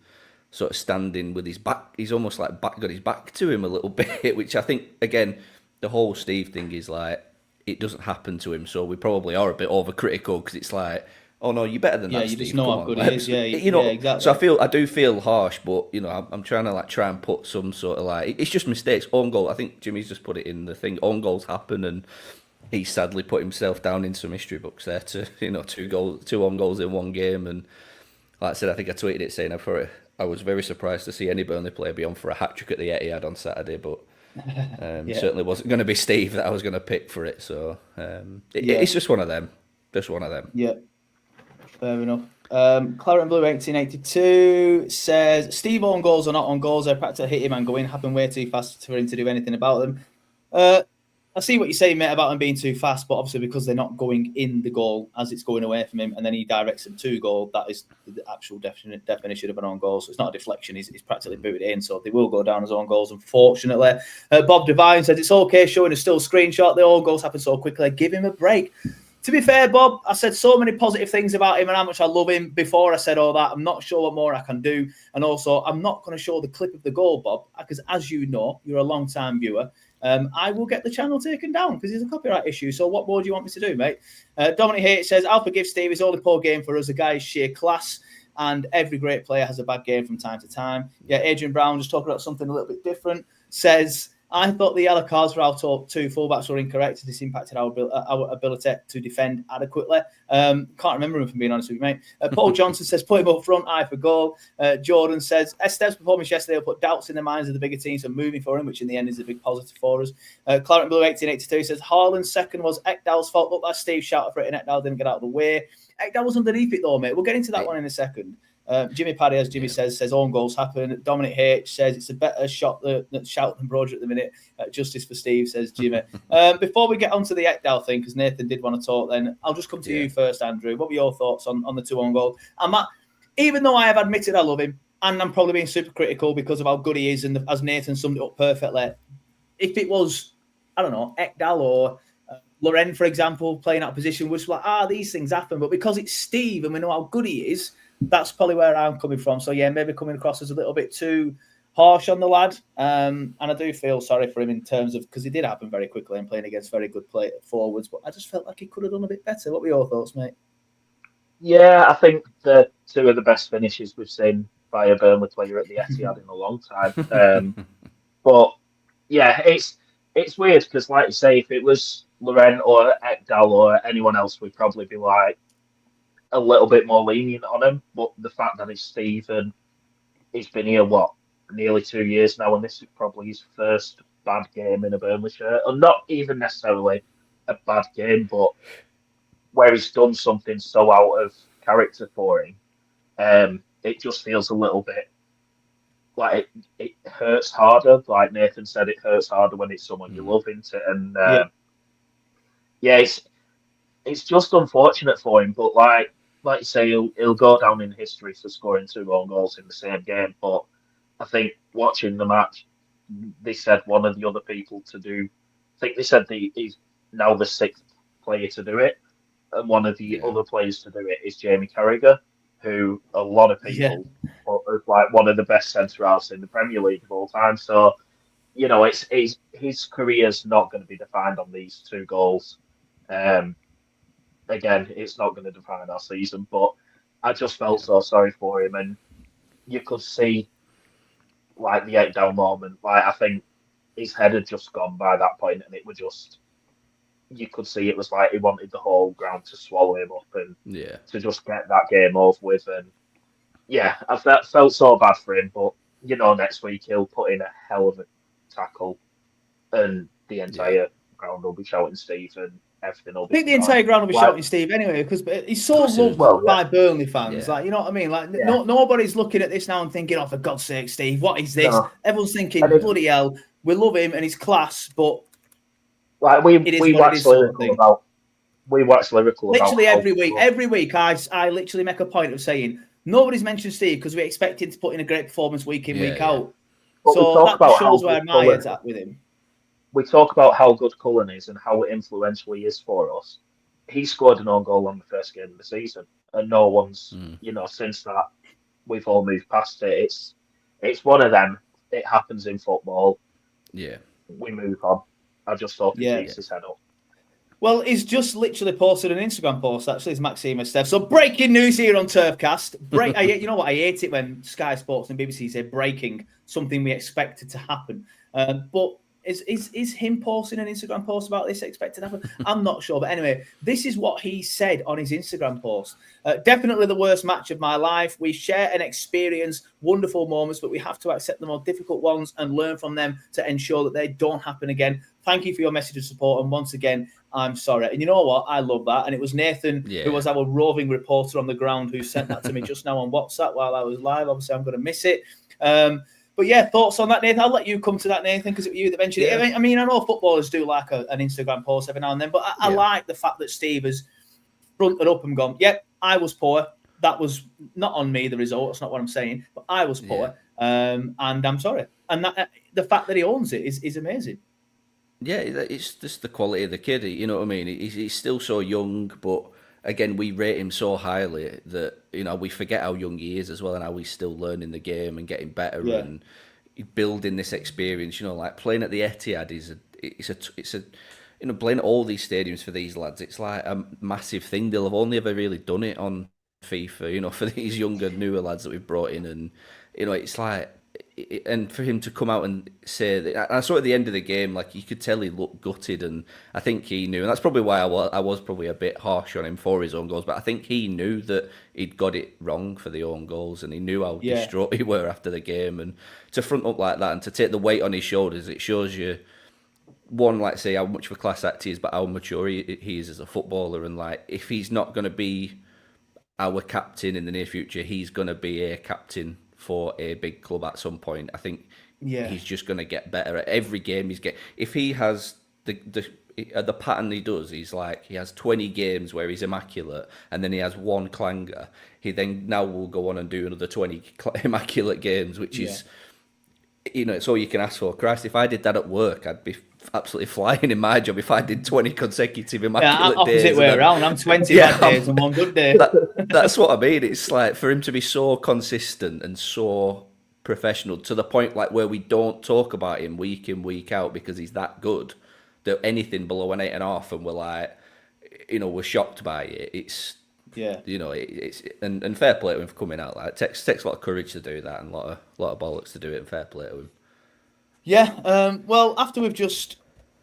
sort of standing with his back. He's almost like got his back to him a little bit, which I think again the whole Steve thing is like it doesn't happen to him, so we probably are a bit overcritical because it's like, oh no, you're better than that. You Steve. just know Come how good on. he is. Yeah, exactly. So I do feel harsh, but you know, I'm trying to try and put some sort of it's just mistakes. Own goal. I think Jimmy's just put it in the thing. Own goals happen, and he sadly put himself down in some history books there to 2 own goals in one game. And like I said, I think I tweeted it saying I was very surprised to see any Burnley player be on for a hat trick at the Etihad on Saturday, but certainly wasn't going to be Steve that I was going to pick for it. So it's just one of them. Just one of them. Yeah, fair enough. Claret and Blue 1882 says Steve own goals or not on goals. I practically hit him and go in. Happen way too fast for him to do anything about them. I see what you're saying, mate, about him being too fast, but obviously because they're not going in the goal as it's going away from him, and then he directs them to goal, that is the actual definition of an own goal. So it's not a deflection, he's practically booted in, so they will go down as own goals, unfortunately. Bob Devine says it's okay showing a still screenshot. The own goals happen so quickly. Give him a break. To be fair, Bob, I said so many positive things about him and how much I love him before I said all that. I'm not sure what more I can do. And also, I'm not going to show the clip of the goal, Bob, because as you know, you're a long-time viewer. I will get the channel taken down because there's a copyright issue. So what more do you want me to do, mate? Dominic Haight says, I'll forgive Steve. It's only poor game for us. The guy is sheer class, and every great player has a bad game from time to time. Yeah, Adrian Brown, just talking about something a little bit different, says, I thought the yellow cards for our top 2 fullbacks were incorrect. This impacted our ability to defend adequately. Can't remember him, if I'm being honest with you, mate. Paul Johnson says, put him up front, eye for goal. Jordan says, Estev's performance yesterday will put doubts in the minds of the bigger teams and moving for him, which in the end is a big positive for us. Claret and Blue 1882 says, Haaland's second was Ekdal's fault. Look, that Steve shouted for it and Ekdal didn't get out of the way. Ekdal was underneath it though, mate. We'll get into that one in a second. Jimmy Paddy, as Jimmy says own goals happen. Dominic H says it's a better shout than Broder at the minute. Justice for Steve, says Jimmy. Before we get on to the Ekdal thing, because Nathan did want to talk, then I'll just come to you first, Andrew. What were your thoughts on the 2 own goals? And Matt, even though I have admitted I love him, and I'm probably being super critical because of how good he is, and as Nathan summed it up perfectly, if it was, I don't know, Ekdal or Loren, for example, playing out of position, we're just like, these things happen. But because it's Steve and we know how good he is, that's probably where I'm coming from. So, yeah, maybe coming across as a little bit too harsh on the lad. And I do feel sorry for him in terms of, because he did happen very quickly and playing against very good play forwards, but I just felt like he could have done a bit better. What were your thoughts, mate? Yeah, I think the 2 of the best finishes we've seen by a Burnley player at the Etihad in a long time. But, yeah, it's weird because, like you say, if it was Loren or Ekdal or anyone else, we'd probably be like, a little bit more lenient on him, but the fact that it's Steve and he's been here nearly 2 years now, and this is probably his first bad game in a Burnley shirt, and not even necessarily a bad game, but where he's done something so out of character for him, it just feels a little bit like it hurts harder. Like Nathan said, it hurts harder when it's someone you love, isn't it? And it's just unfortunate for him, but like you say, he'll go down in history for scoring 2 own goals in the same game. But I think watching the match, they said one of the other people to do. I think they said he's now the 6th player to do it, and one of the other players to do it is Jamie Carragher, who a lot of people is like one of the best centre halves in the Premier League of all time. So, you know, it's his career's not going to be defined on these 2 goals. Again, it's not going to define our season, but I just felt so sorry for him, and you could see like the 8 down moment. Like I think his head had just gone by that point, and it was just you could see it was like he wanted the whole ground to swallow him up and Yeah. to just get that game over with. And yeah, I felt so bad for him, but next week he'll put in a hell of a tackle, and the entire ground will be shouting Steve, and everything will be. I think the entire ground will be shouting Steve anyway, because he's so loved by Burnley fans. Yeah. Like, you know what I mean? Like, nobody's looking at this now and thinking, "Oh, for God's sake, Steve, what is this?" No. Everyone's thinking, "Bloody hell, we love him and he's class," but like we wax lyrical about. We wax lyrical literally every week. Every week, I literally make a point of saying nobody's mentioned Steve because we expect him to put in a great performance week in, week out. But so that shows where my head's at with him. We talk about how good Cullen is and how influential he is for us. He scored an own goal on the first game of the season, and no one's, since that we've all moved past it. It's one of them. It happens in football. Yeah, we move on. I just thought he keeps his head up. Well, he's just literally posted an Instagram post, actually, it's Maxima Steph. So breaking news here on TurfCast. You know what? I hate it when Sky Sports and BBC say breaking, something we expected to happen. But is him posting an Instagram post about this expected to happen? I'm not sure. But anyway, this is what he said on his Instagram post. Definitely the worst match of my life. We share and experience wonderful moments, but we have to accept the more difficult ones and learn from them to ensure that they don't happen again. Thank you for your message of support. And once again, I'm sorry. And you know what? I love that. And it was Nathan, who was our roving reporter on the ground, who sent that to me just now on WhatsApp while I was live. Obviously, I'm going to miss it. But yeah, thoughts on that, Nathan? I'll let you come to that, Nathan, because it was you that mentioned it. I mean, I know footballers do like an Instagram post every now and then, but I like the fact that Steve has fronted up and gone, I was poor. That was not on me, the result. That's not what I'm saying. But I was poor, and I'm sorry. And that, the fact that he owns it is amazing. Yeah, it's just the quality of the kid. You know what I mean? He's still so young, but again, we rate him so highly that we forget how young he is as well, and how he's still learning the game and getting better and building this experience. Like playing at the Etihad it's a playing at all these stadiums for these lads. It's like a massive thing. They'll have only ever really done it on FIFA. For these younger, newer lads that we've brought in, and it's like. And for him to come out and say that, I saw at the end of the game, like you could tell he looked gutted, and I think he knew, and that's probably why I was probably a bit harsh on him for his own goals. But I think he knew that he'd got it wrong for the own goals, and he knew how distraught he were after the game. And to front up like that and to take the weight on his shoulders, it shows you one, like say, how much of a class act he is, but how mature he is as a footballer. And like, if he's not going to be our captain in the near future, he's going to be a captain for a big club at some point. I think he's just going to get better at every game he's get. If he has the pattern he does, he's like he has 20 games where he's immaculate, and then he has one clanger. He then now will go on and do another 20 immaculate games, which is it's all you can ask for. Christ, if I did that at work, I'd be absolutely flying in my job if I did 20 consecutive immaculate days. Opposite way around. I'm 20 bad days and one good day. That's what I mean. It's like for him to be so consistent and so professional to the point like where we don't talk about him week in, week out because he's that good, that anything below an 8.5 and we're like, we're shocked by it. It's it's and fair play to him for coming out. Like it takes a lot of courage to do that and a lot of bollocks to do it, and fair play to him. Yeah, well, after we've just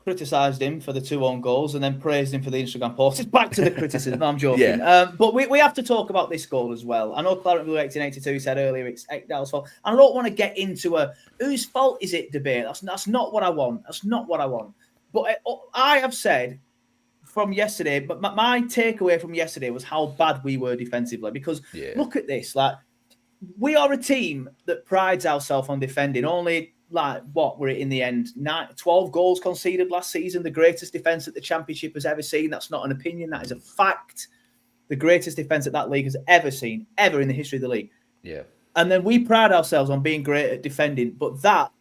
criticised him for the 2 own goals and then praised him for the Instagram post, it's back to the criticism. No, I'm joking. But we have to talk about this goal as well. I know Clarets Blue 1882 said earlier it's Ekdal's fault. I don't want to get into a whose fault is it debate. That's not what I want. That's not what I want. But I have said from yesterday, but my takeaway from yesterday was how bad we were defensively. Because look at this. Like, we are a team that prides ourselves on defending. Only... what were it in the end? 12 goals conceded last season, the greatest defence that the Championship has ever seen. That's not an opinion, that is a fact. The greatest defence that league has ever seen, ever in the history of the league. Yeah. And then we pride ourselves on being great at defending, but that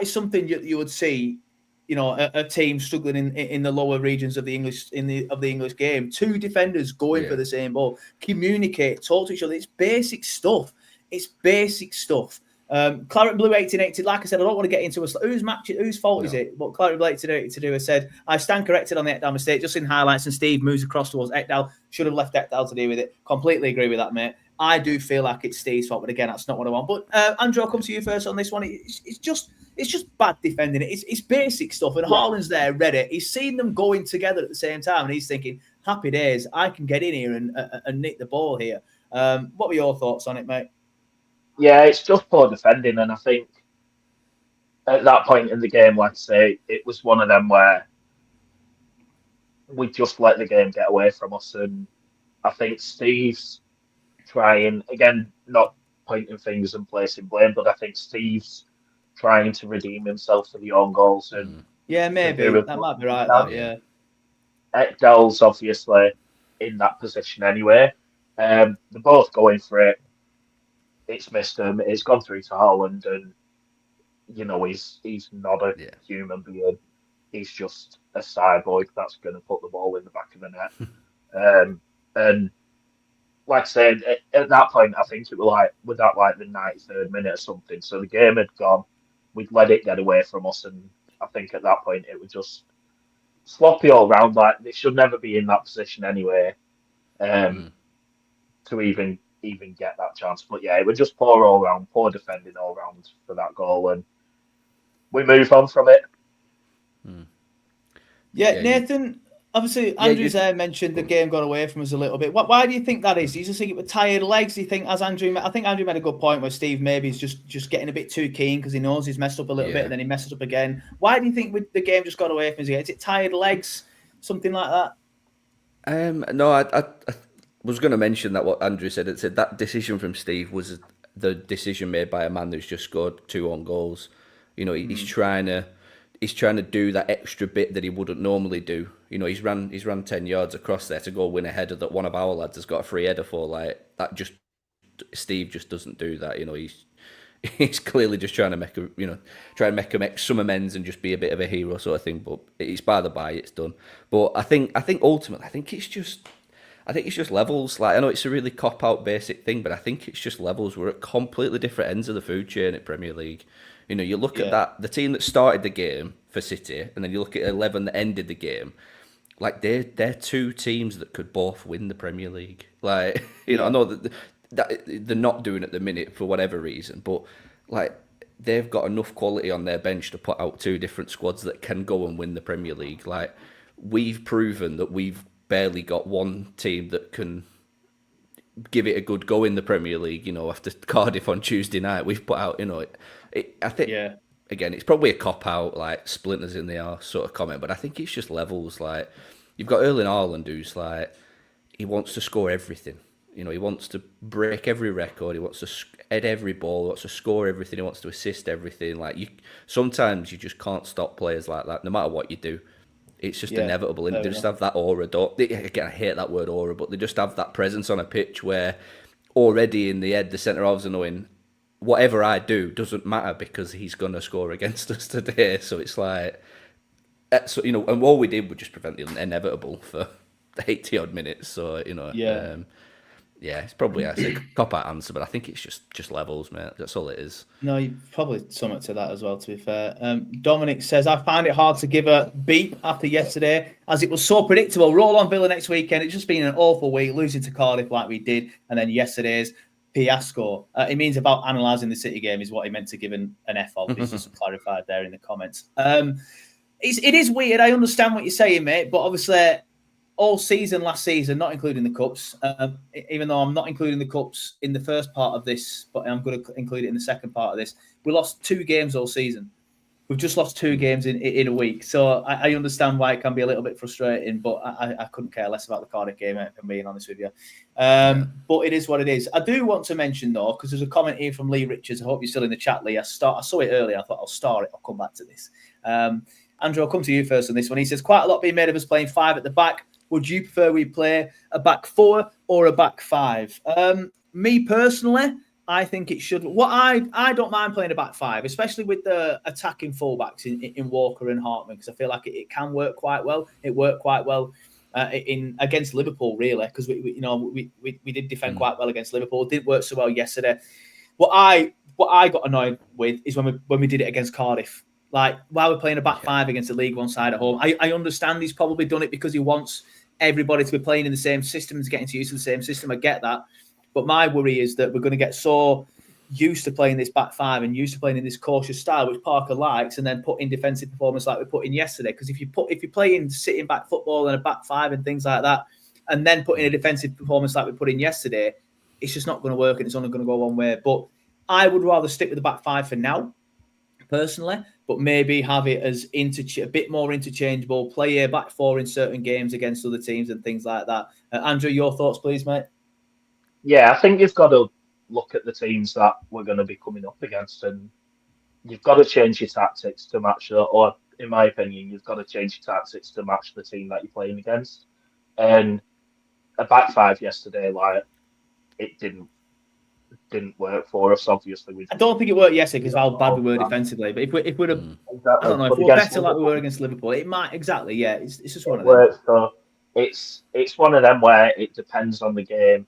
is something you would see, a team struggling in the lower regions of the English game. 2 defenders going for the same ball, communicate, talk to each other. It's basic stuff. Claret Blue 1880, like I said, I don't want to get into whose fault is it? But Claret Blue 1882 has said, I stand corrected on the Ekdal mistake, just in highlights, and Steve moves across towards Ekdal. Should have left Ekdal to deal with it. Completely agree with that, mate. I do feel like it's Steve's fault, but again, that's not what I want. But Andrew, I'll come to you first on this one. It's just bad defending. It's basic stuff, and Haaland's there ready. He's seen them going together at the same time, and he's thinking, happy days, I can get in here and nick the ball here. What were your thoughts on it, mate? Yeah, it's just poor defending, and I think at that point in the game, like I say, it was one of them where we just let the game get away from us, and I think Steve's trying, again, not pointing fingers and placing blame, but I think Steve's trying to redeem himself for the own goals. And yeah, maybe that might be right. Yeah, Ekdal's obviously in that position anyway. They're both going for it. It's missed him. It's gone through to Haaland, and he's not a human being. He's just a cyborg that's going to put the ball in the back of the net. And like I said, at that point, I think it was the 93rd minute or something. So the game had gone. We'd let it get away from us, and I think at that point it was just sloppy all round. Like, they should never be in that position anyway, to even get that chance. But yeah, it was just poor all round, poor defending all round for that goal, and we move on from it. Yeah, Nathan. Obviously, Andrew's there mentioned the game got away from us a little bit. Why do you think that is? Do you just think it was tired legs? Do you think, I think Andrew made a good point where Steve maybe is just getting a bit too keen because he knows he's messed up a little bit and then he messes up again. Why do you think the game just got away from us again? Is it tired legs? Something like that? No, I was going to mention that what Andrew said. It said that decision from Steve was the decision made by a man who's just scored 2 own goals. He's trying to do that extra bit that he wouldn't normally do. He's ran 10 yards across there to go win a header that one of our lads has got a free header for. Like that, Steve just doesn't do that. He's clearly just trying to make some amends and just be a bit of a hero sort of thing. But it's by the by, it's done. But I think ultimately, I think it's just levels. Like, I know it's a really cop out basic thing, but I think it's just levels. We're at completely different ends of the food chain at Premier League. You look at the team that started the game for City, and then you look at 11 that ended the game. Like, they're 2 teams that could both win the Premier League. Like, I know that they're not doing it at the minute for whatever reason, but like, they've got enough quality on their bench to put out 2 different squads that can go and win the Premier League. Like, we've proven that we've barely got one team that can give it a good go in the Premier League. After Cardiff on Tuesday night, we've put out, I think, again, it's probably a cop-out, like, splinters in the arse sort of comment, but I think it's just levels. Like, you've got Erling Haaland, who's like, he wants to score everything. He wants to break every record, he wants to head every ball, he wants to score everything, he wants to assist everything. Like, sometimes you just can't stop players like that, no matter what you do. It's just inevitable, and they just have that aura. Again, I hate that word aura, but they just have that presence on a pitch where already in the head, the centre halves are knowing, whatever I do doesn't matter because he's going to score against us today. So it's like, and all we did was just prevent the inevitable for 80 odd minutes. So, it's probably a cop-out answer, but I think it's just levels, mate. That's all it is. No, you probably something to that as well, to be fair. Dominic says, I find it hard to give a beep after yesterday, as it was so predictable. Roll on Villa next weekend. It's just been an awful week, losing to Cardiff like we did, and then yesterday's fiasco. It means about analysing the City game is what he meant to give an F of. It's just clarified there in the comments. It is weird. I understand what you're saying, mate, but obviously all season last season, not including the Cups, even though I'm not including the Cups in the first part of this, but I'm going to include it in the second part of this, we lost 2 games all season. We've just lost 2 games in a week. So I understand why it can be a little bit frustrating, but I couldn't care less about the Cardiff game, if I'm being honest with you. But it is what it is. I do want to mention, though, because there's a comment here from Lee Richards. I hope you're still in the chat, Lee. I saw it earlier. I thought I'll star it. I'll come back to this. Andrew, I'll come to you first on this one. He says, quite a lot being made of us playing 5 at the back. Would you prefer we play a back 4 or a back 5? Me personally, I think it should. I don't mind playing a back 5, especially with the attacking fullbacks in Walker and Hartman, because I feel like it can work quite well. It worked quite well against Liverpool, really, because we did defend quite well against Liverpool. It didn't work so well yesterday. What I got annoyed with is when we did it against Cardiff. Like, while we're playing a back 5 against the League One side at home, I understand he's probably done it because he wants everybody to be playing in the same system and getting used to the same system. I get that. But my worry is that we're going to get so used to playing this back five and used to playing in this cautious style, which Parker likes, and then put in defensive performance like we put in yesterday. Because if you play in sitting back football and a back five and things like that, and then put in a defensive performance like we put in yesterday, it's just not going to work, and it's only going to go one way. But I would rather stick with the back five for now, personally, but maybe have it as a bit more interchangeable, play a back four in certain games against other teams and things like that. Andrew, your thoughts, please, mate? Yeah, I think you've got to look at the teams that we're going to be coming up against, and you've got to change your tactics to match that. Or, in my opinion, you've got to change your tactics to match the team that you're playing against. And a back five yesterday, like, it didn't work for us. Obviously, I don't think it worked yesterday because how bad we were defensively. But if we'd have, exactly. I don't know, if we were better like we were against Liverpool, it might exactly. Yeah, it's just one of them. Works, so it's one of them where it depends on the game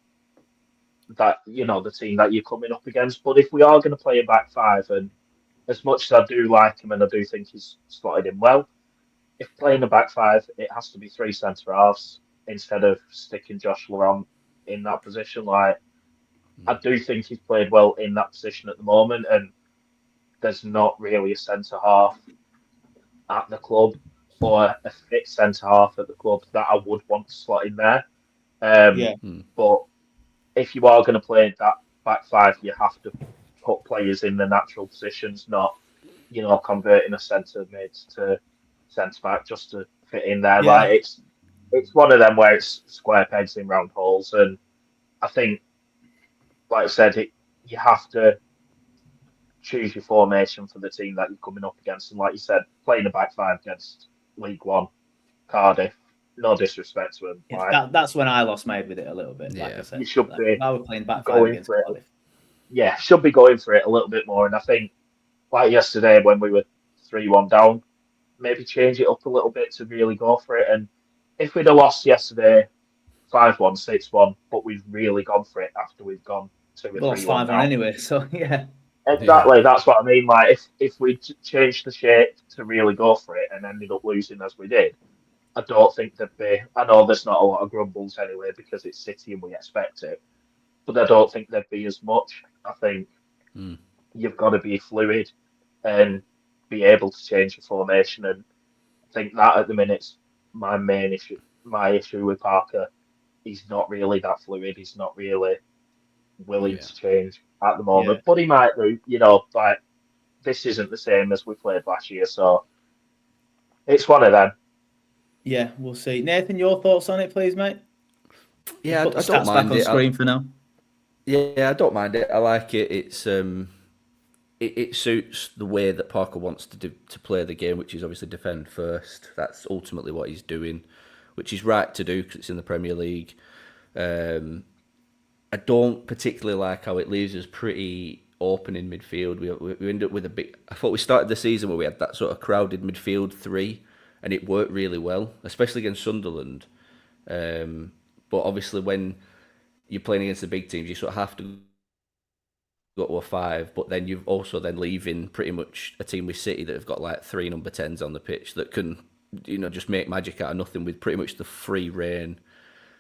that the team that you're coming up against. But if we are going to play a back five, and as much as I do like him and I do think he's slotted in well, if playing a back five, it has to be three centre halves instead of sticking Josh Laurent in that position. Like, I do think he's played well in that position at the moment, and there's not really a centre half at the club or a fit centre half at the club that I would want to slot in there. But if you are going to play that back five, you have to put players in the natural positions, not converting a centre mid to centre back just to fit in there. Yeah. Like, it's one of them where it's square pegs in round holes, and I think, like I said, you have to choose your formation for the team that you're coming up against. And like you said, playing a back five against League One, Cardiff, no disrespect to them. That's when I lost my head with it a little bit. Like I said, you should be I was playing back five against Cardiff. Yeah, should be going for it a little bit more. And I think, like yesterday when we were 3-1 down, maybe change it up a little bit to really go for it. And if we'd have lost yesterday 5-1, 6-1, but we've really gone for it after we've gone 2 or 3-1 5-1 down. anyway, so yeah. Exactly, that's what I mean. Like, if we changed the shape to really go for it and ended up losing as we did, I don't think there'd be. I know there's not a lot of grumbles anyway because it's City and we expect it, but I don't think there'd be as much. I think you've got to be fluid and be able to change your formation, and I think that at the minute's my main issue. My issue with Parker, he's not really that fluid. He's not really willing to change at the moment, but he might do. Like, this isn't the same as we played last year, so it's one of them. Yeah, we'll see. Nathan, your thoughts on it, please, mate? Yeah, I don't mind back on screen for now. Yeah, I don't mind it. I like it. It's it suits the way that Parker wants to play the game, which is obviously defend first. That's ultimately what he's doing, which is right to do because it's in the Premier League. I don't particularly like how it leaves us pretty open in midfield. We end up with a big. I thought we started the season where we had that sort of crowded midfield three, and it worked really well, especially against Sunderland. But obviously, when you're playing against the big teams, you sort of have to go to a five. But then you've also then leaving pretty much a team with City that have got like 3 number 10s on the pitch that can, just make magic out of nothing with pretty much the free reign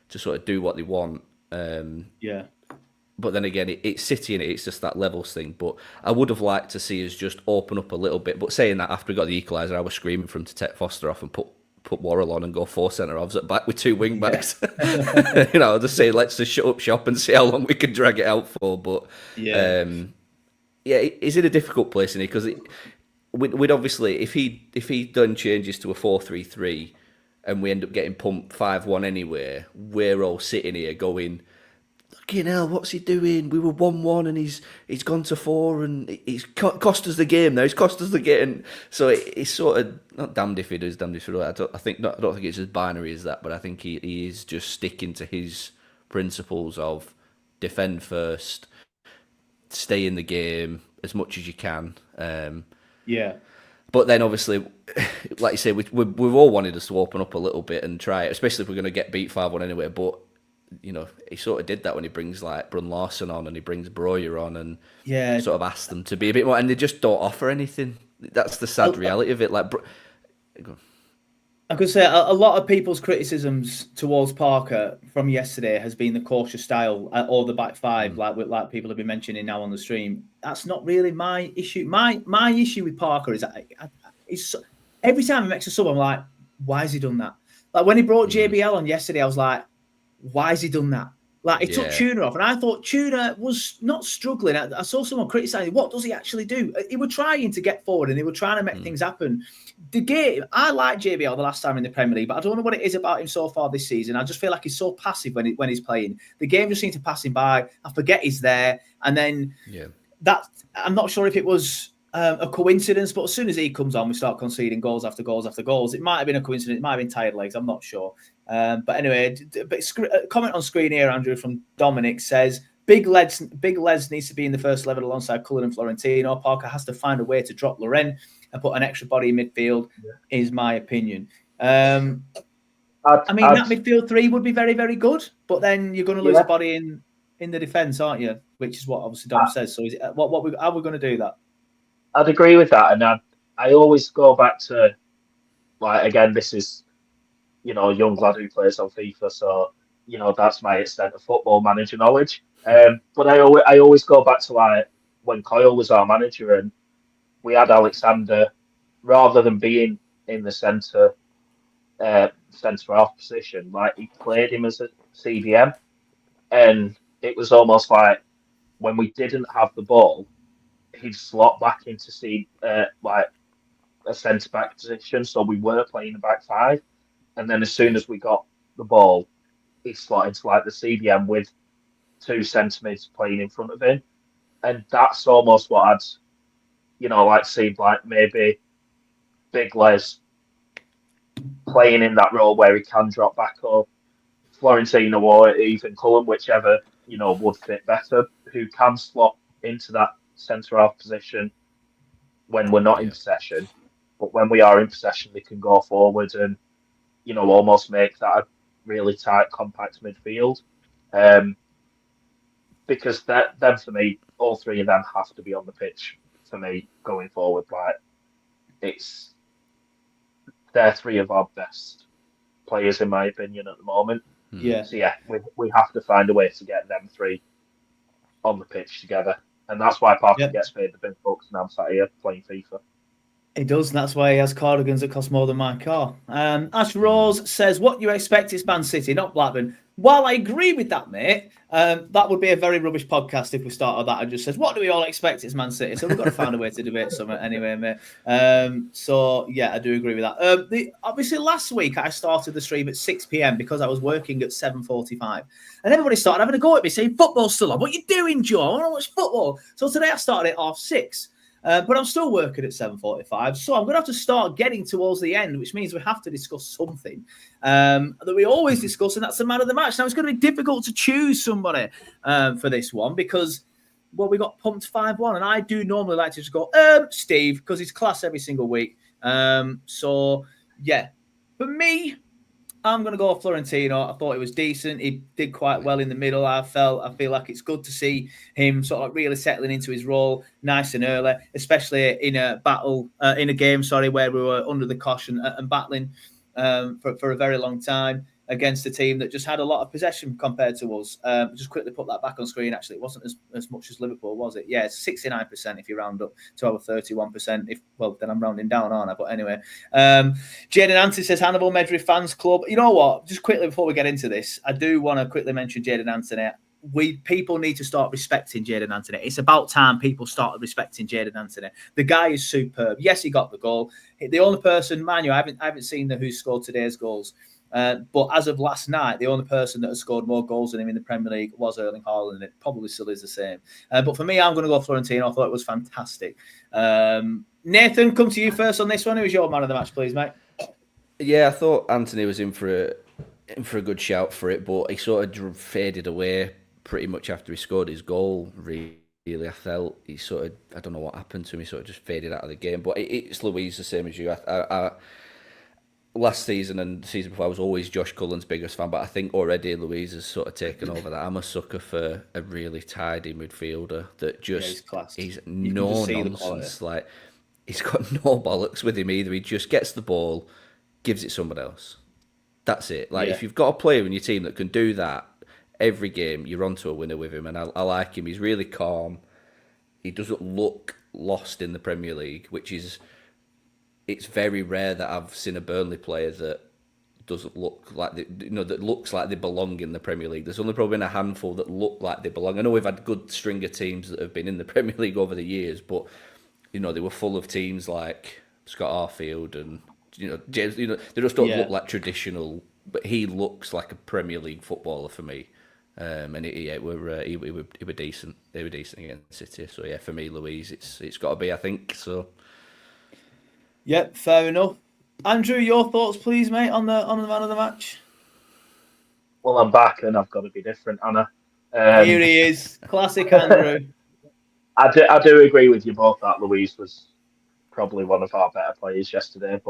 to sort of do what they want. But then again, it's City and it's just that levels thing. But I would have liked to see us just open up a little bit. But saying that, after we got the equaliser, I was screaming for him to take Foster off and put Worrell on and go 4 centre-halves at back with 2 wing-backs. Just say, let's just shut up shop and see how long we can drag it out for. But he's in a difficult place, isn't he? Because we'd obviously, if he done changes to a 4-3-3 and we end up getting pumped 5-1 anyway, we're all sitting here going, fucking hell, what's he doing? We were 1-1 and he's gone to 4 and he's cost us the game now. He's cost us the game. So it's sort of not damned if he does, damned if he does. I don't think it's as binary as that, but I think he is just sticking to his principles of defend first, stay in the game as much as you can. But then obviously, like you say, we've all wanted us to open up a little bit and try it, especially if we're going to get beat 5-1 anyway. But he sort of did that when he brings like Brun Larson on and he brings Breuer on and sort of asks them to be a bit more, and they just don't offer anything. That's the sad reality of it. Like, I could say a lot of people's criticisms towards Parker from yesterday has been the cautious style or the back five, like people have been mentioning now on the stream. That's not really my issue. My issue with Parker is it's every time he makes a sub, I'm like, why has he done that? Like when he brought JBL on yesterday, I was like, why has he done that? Like, he took Tuna off, and I thought Tuna was not struggling. I saw someone criticising, what does he actually do? He was trying to get forward, and he was trying to make things happen. The game, I like JBL the last time in the Premier League, but I don't know what it is about him so far this season. I just feel like he's so passive when he's playing. The game just seems to pass him by. I forget he's there, and then that I'm not sure if it was a coincidence, but as soon as he comes on, we start conceding goals after goals after goals. It might have been a coincidence. It might have been tired legs. I'm not sure. But anyway, comment on screen here, Andrew, from Dominic says, Big Les needs to be in the first 11 alongside Cullen and Florentino. Parker has to find a way to drop Loren and put an extra body in midfield, is my opinion. I mean, that midfield three would be very, very good, but then you're going to lose a body in the defence, aren't you? Which is what obviously Dom says. So how are we going to do that? I'd agree with that, and I always go back to, like, again, this is, you know, a young lad who plays on FIFA, so, you know, that's my extent of football manager knowledge. But I always go back to, like, when Coyle was our manager and we had Alexander, rather than being in the centre half position, like, he played him as a CDM, and it was almost like when we didn't have the ball, he'd slot back into like a centre back position, so we were playing the back five, and then as soon as we got the ball, he'd slot into like the CDM with two centre mids playing in front of him, and that's almost what I'd, you know, like see like maybe Big Les playing in that role where he can drop back, or Florentino or even Cullen, whichever, you know, would fit better, who can slot into that centre half position when we're not in possession, but when we are in possession, they can go forward and, you know, almost make that a really tight, compact midfield. Because then for me, all three of them have to be on the pitch for me going forward. Like, they're three of our best players in my opinion at the moment. Yeah. So yeah, we have to find a way to get them three on the pitch together. And that's why Parker gets paid the big bucks and I'm sat here playing FIFA. He does, and that's why he has cardigans that cost more than my car. Ash Rose says, what you expect is Man City, not Blackburn. While I agree with that, mate, that would be a very rubbish podcast if we started that and just says, what do we all expect is Man City? So we've got to find a way to debate something anyway, mate. So, yeah, I do agree with that. Obviously, last week I started the stream at 6 p.m. because I was working at 7:45. And everybody started having a go at me saying, football's still on. What are you doing, Joe? I want to watch football. So today I started at 6:30. But I'm still working at 7:45, so I'm going to have to start getting towards the end, which means we have to discuss something that we always discuss, and that's the man of the match. Now, it's going to be difficult to choose somebody for this one because, well, we got pumped 5-1, and I do normally like to just go, Steve, because he's class every single week. So, yeah, for me, I'm going to go Florentino. I thought it was decent. He did quite well in the middle. I feel like it's good to see him sort of really settling into his role nice and early, especially in a game, where we were under the caution and battling for a very long time against a team that just had a lot of possession compared to us. Just quickly put that back on screen. Actually, it wasn't as much as Liverpool, was it? Yeah, it's 69% if you round up to our 31%. Then I'm rounding down, aren't I? But anyway, Jaden Anthony says Hannibal Medri Fans Club. You know what? Just quickly before we get into this, I do want to quickly mention Jaden Anthony. People need to start respecting Jaden Anthony. It's about time people started respecting Jaden Anthony. The guy is superb. Yes, he got the goal. The only person, man, I haven't seen who scored today's goals. But as of last night, the only person that has scored more goals than him in the Premier League was Erling Haaland, and it probably still is the same. But for me, I'm going to go Florentino. I thought it was fantastic. Nathan, come to you first on this one. Who was your man of the match, please, mate? Yeah, I thought Anthony was in for a good shout for it, but he sort of faded away pretty much after he scored his goal. Really, I felt he sort of, I don't know what happened to him. He sort of just faded out of the game. But it's Louise, the same as you. Last season and the season before, I was always Josh Cullen's biggest fan, but I think already Louise has sort of taken over that. I'm a sucker for a really tidy midfielder that just he's no nonsense. Like, he's got no bollocks with him either. He just gets the ball, gives it someone else. That's it. Like, if you've got a player in your team that can do that every game, you're onto a winner with him. And I like him. He's really calm. He doesn't look lost in the Premier League, which is, it's very rare that I've seen a Burnley player that doesn't look like that looks like they belong in the Premier League. There's only probably been a handful that look like they belong. I know we've had good string of teams that have been in the Premier League over the years, but they were full of teams like Scott Arfield and James. They just don't look like traditional. But he looks like a Premier League footballer for me. And he were decent. They were decent against City. So yeah, for me, Louise, it's got to be, I think. So. Yep, fair enough. Andrew, your thoughts, please, mate, on the man of the match. Well, I'm back, and I've got to be different, Anna. Here he is, classic Andrew. I do agree with you both that Louise was probably one of our better players yesterday,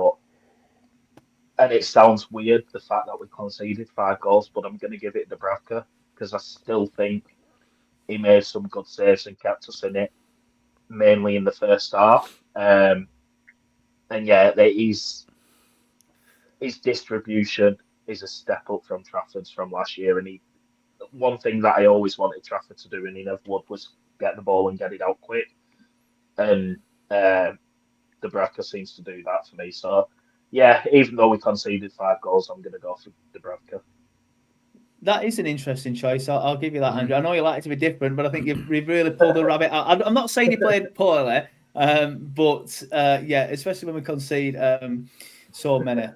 and it sounds weird, the fact that we conceded 5 goals, but I'm going to give it to Dubravka, because I still think he made some good saves and kept us in it, mainly in the first half. And yeah, his distribution is a step up from Trafford's from last year. And one thing that I always wanted Trafford to do, and he never would, was get the ball and get it out quick. And Dubravka seems to do that for me. So, yeah, even though we conceded 5 goals, I'm going to go for Dubravka. That is an interesting choice. I'll give you that, Andrew. I know you like it to be different, but I think you've really pulled the rabbit out. I'm not saying he played poorly, but yeah, especially when we concede so many.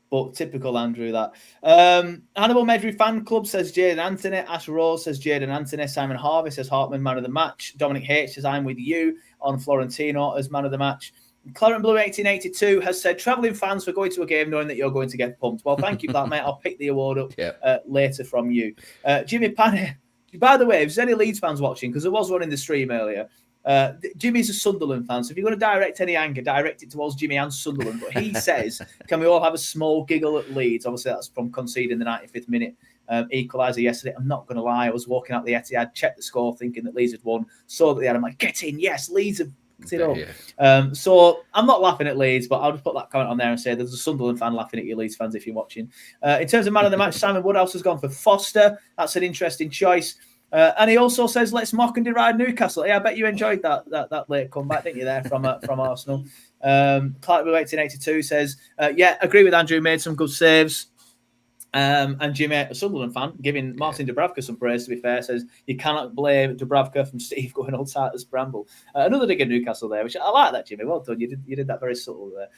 But typical Andrew, that. Hannibal Medry Fan Club says Jaden Anthony. Ash Rose says Jaden Anthony. Simon Harvey says Hartman man of the match. Dominic H says I'm with you on Florentino as man of the match. Claret Blue 1882 has said travelling fans for going to a game knowing that you're going to get pumped. Well, thank you for that, mate. I'll pick the award up later from you. Jimmy Panny. By the way, if there's any Leeds fans watching, because there was one in the stream earlier, Jimmy's a Sunderland fan, so if you're going to direct any anger, direct it towards Jimmy and Sunderland. But he says, can we all have a small giggle at Leeds? Obviously, that's from conceding the 95th minute equaliser yesterday. I'm not going to lie, I was walking out the Etihad, checked the score, thinking that Leeds had won, saw that they had, I'm like, get in, yes, Leeds have it up. Yeah. So I'm not laughing at Leeds, but I'll just put that comment on there and say there's a Sunderland fan laughing at you Leeds fans if you're watching. In terms of man of the match, Simon Woodhouse has gone for Foster. That's an interesting choice. And he also says, let's mock and deride Newcastle. Yeah, I bet you enjoyed that late comeback, didn't you, there from Arsenal. Clark 1882 says, yeah, agree with Andrew, made some good saves. And Jimmy, a Sunderland fan, giving Martin Dubravka some praise, to be fair, says, you cannot blame Dubravka from Steve going all tight as Bramble. Another dig at Newcastle there, which I like that, Jimmy. Well done. You did that very subtle there.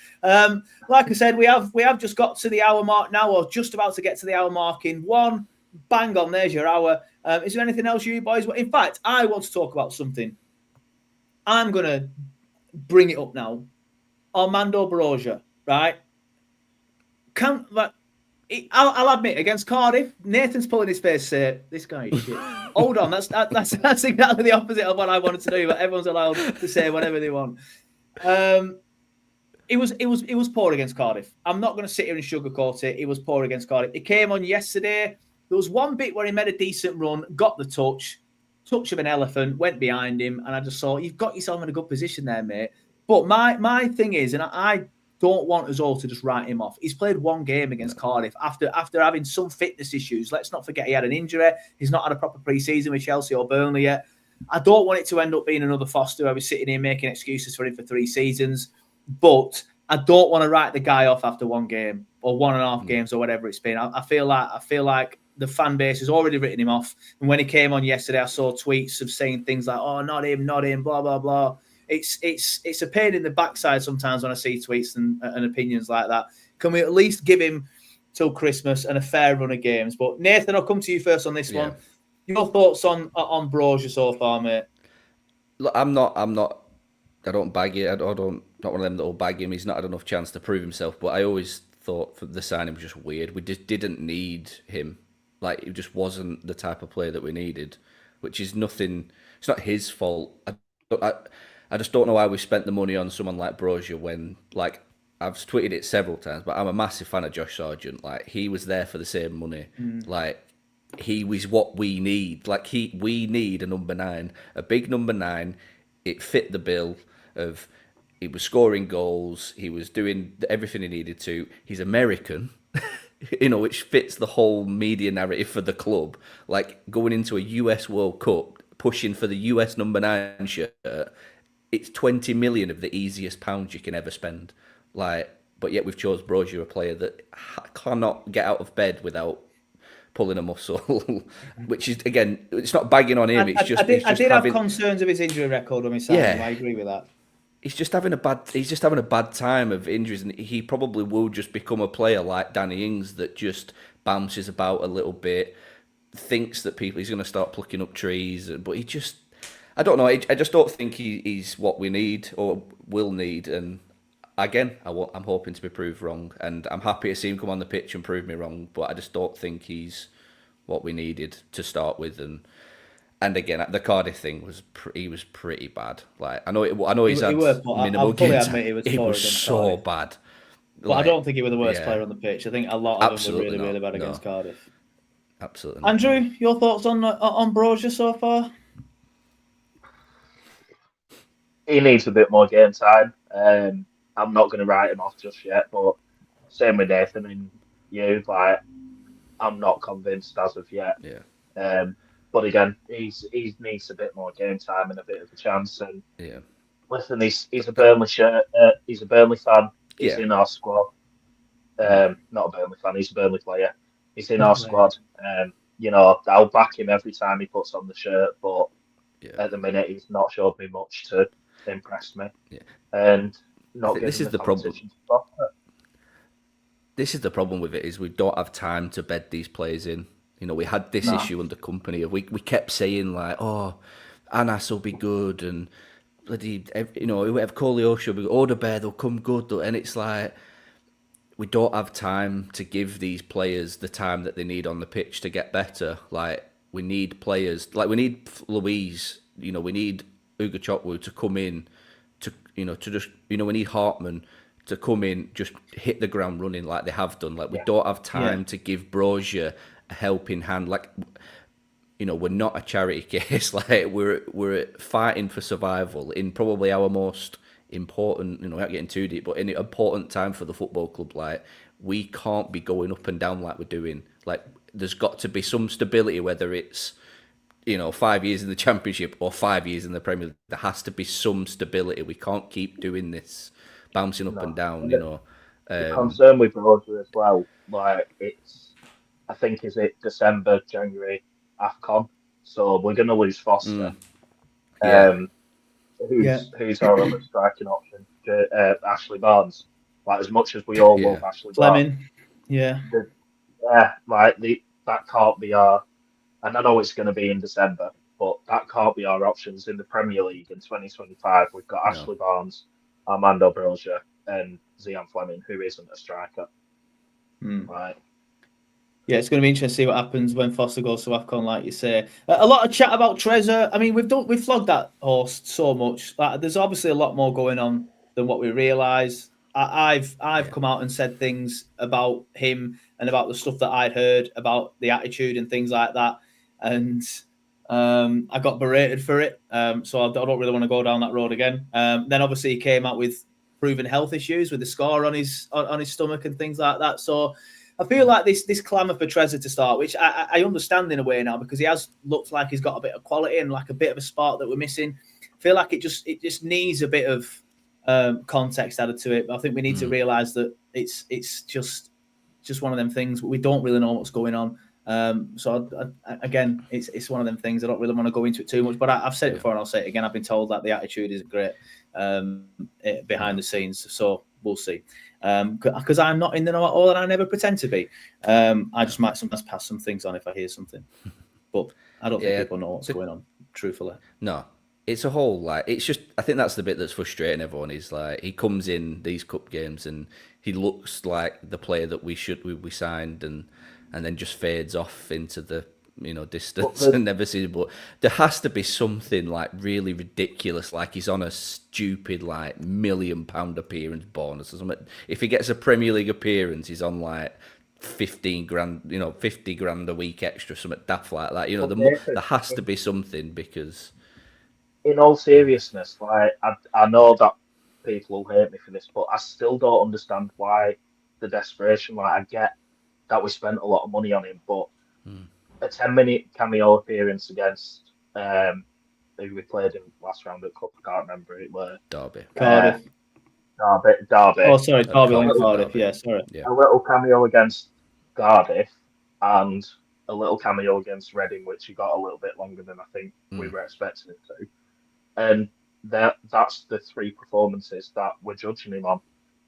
Like I said, we have just got to the hour mark now, or just about to get to the hour mark in one. Bang on, there's your hour. Is there anything else you boys? In fact, I want to talk about something. I'm going to bring it up now. Armando Broja, right? I'll admit, against Cardiff, Nathan's pulling his face, say, this guy is shit. Hold on, that's exactly the opposite of what I wanted to do, but everyone's allowed to say whatever they want. It was poor against Cardiff. I'm not going to sit here and sugarcoat it. It was poor against Cardiff. It came on yesterday. There was one bit where he made a decent run, got the touch of an elephant, went behind him, and I just thought, you've got yourself in a good position there, mate. But my thing is, and I don't want us all to just write him off. He's played one game against Cardiff after having some fitness issues. Let's not forget he had an injury. He's not had a proper pre-season with Chelsea or Burnley yet. I don't want it to end up being another Foster. I was sitting here making excuses for him for 3 seasons. But I don't want to write the guy off after one game or 1.5 games or whatever it's been. I feel like the fan base has already written him off. And when he came on yesterday, I saw tweets of saying things like, oh, not him, blah, blah, blah. It's a pain in the backside sometimes when I see tweets and opinions like that. Can we at least give him till Christmas and a fair run of games? But Nathan, I'll come to you first on this one. Your thoughts on Broja so far, mate? Look, I don't bag it. Not one of them that will bag him. He's not had enough chance to prove himself. But I always thought the signing was just weird. We just didn't need him. Like, it just wasn't the type of player that we needed, which is nothing. It's not his fault. I just don't know why we spent the money on someone like Broja when, like, I've tweeted it several times, but I'm a massive fan of Josh Sargent. Like, he was there for the same money. Like, he was what we need. Like, we need a number 9, a big number 9. It fit the bill of he was scoring goals. He was doing everything he needed to. He's American, which fits the whole media narrative for the club. Like going into a US World Cup, pushing for the US number 9 shirt. It's 20 million of the easiest pounds you can ever spend. But yet we've chose Brozier, a player that cannot get out of bed without pulling a muscle, which is, again, it's not bagging on him. I did have concerns of his injury record when we signed him. I agree with that. He's just having a bad time of injuries, and he probably will just become a player like Danny Ings that just bounces about a little bit, thinks that he's going to start plucking up trees, but I don't know. I just don't think he's what we need or will need. And again, I'm hoping to be proved wrong, and I'm happy to see him come on the pitch and prove me wrong. But I just don't think he's what we needed to start with. And again, the Cardiff thing he was pretty bad. I know he's had minimal games. It was so bad. But I don't think he was the worst player on the pitch. I think a lot of them were really, really bad against Cardiff. Absolutely. Andrew, your thoughts on Brozier so far? He needs a bit more game time. I'm not going to write him off just yet, but same with Nathan and you. I'm not convinced as of yet. Yeah. But again, he needs a bit more game time and a bit of a chance. And listen, he's a Burnley he's a Burnley fan. He's in our squad. Not a Burnley fan. He's a Burnley player. He's in our squad. I'll back him every time he puts on the shirt. But at the minute, he's not showed me much to impress me. Yeah. And not this is the problem. This is the problem with it, is we don't have time to bed these players in. We had this issue under Company. We kept saying Anas will be good, and bloody, whoever Koleosho will be good, Odebear, they'll come good, and it's we don't have time to give these players the time that they need on the pitch to get better. We need players, we need Louise, we need Ugo Chokwu to come in, to just, we need Hartman to come in, just hit the ground running like they have done. We don't have time to give Brozier a helping hand. We're not a charity case. We're fighting for survival in probably our most important, without getting too deep, but in an important time for the football club. We can't be going up and down like we're doing. There's got to be some stability, whether it's 5 years in the Championship or 5 years in the Premier League. There has to be some stability. We can't keep doing this bouncing up and down. The concern with Brozier as well, I think, is it December, January, AFCON. So we're going to lose Foster. Who's our other striking option? Ashley Barnes. As much as we all love Ashley Barnes. That can't be our... And I know it's going to be in December, but that can't be our options in the Premier League in 2025. We've got Ashley Barnes, Armando Brozier, and Zian Fleming, who isn't a striker. Right. Yeah, it's going to be interesting to see what happens when Foster goes to AFCON, like you say. A lot of chat about Trezor. I mean, we've flogged that horse so much. There's obviously a lot more going on than what we realise. I've come out and said things about him and about the stuff that I'd heard about the attitude and things like that, and I got berated for it. So I don't really want to go down that road again. Then obviously he came out with proven health issues with the scar on his stomach and things like that. So I feel like this clamour for Trezor to start, which I understand in a way now, because he has looked like he's got a bit of quality and a bit of a spark that we're missing. I feel like it just needs a bit of context added to it. But I think we need to realise that it's just one of them things. We don't really know what's going on. Again, it's one of them things. I don't really want to go into it too much, but I've said it before and I'll say it again. I've been told that the attitude isn't great behind the scenes. So we'll see. Because I'm not in the know at all, and I never pretend to be. I just might sometimes pass some things on if I hear something, but I don't think people know what's going on. Truthfully, no. It's a whole it's just, I think that's the bit that's frustrating everyone. Is he comes in these cup games and he looks like the player that we signed, and then just fades off into the distance and never sees. But there has to be something really ridiculous, he's on a stupid £1 million appearance bonus or something. If he gets a Premier League appearance, he's on 15 grand, 50 grand a week extra, something daft like that. There has to be something, because in all seriousness, I know that people will hate me for this, but I still don't understand why the desperation. Like, I get that we spent a lot of money on him, but a 10-minute cameo appearance against who we played in last round at Cup, I can't remember it were. Derby. Cardiff. Derby. Oh, sorry, Derby on Cardiff. Cardiff. Yeah, sorry. Yeah. A little cameo against Cardiff and a little cameo against Reading, which he got a little bit longer than I think we were expecting it to. And that's the 3 performances that we're judging him on.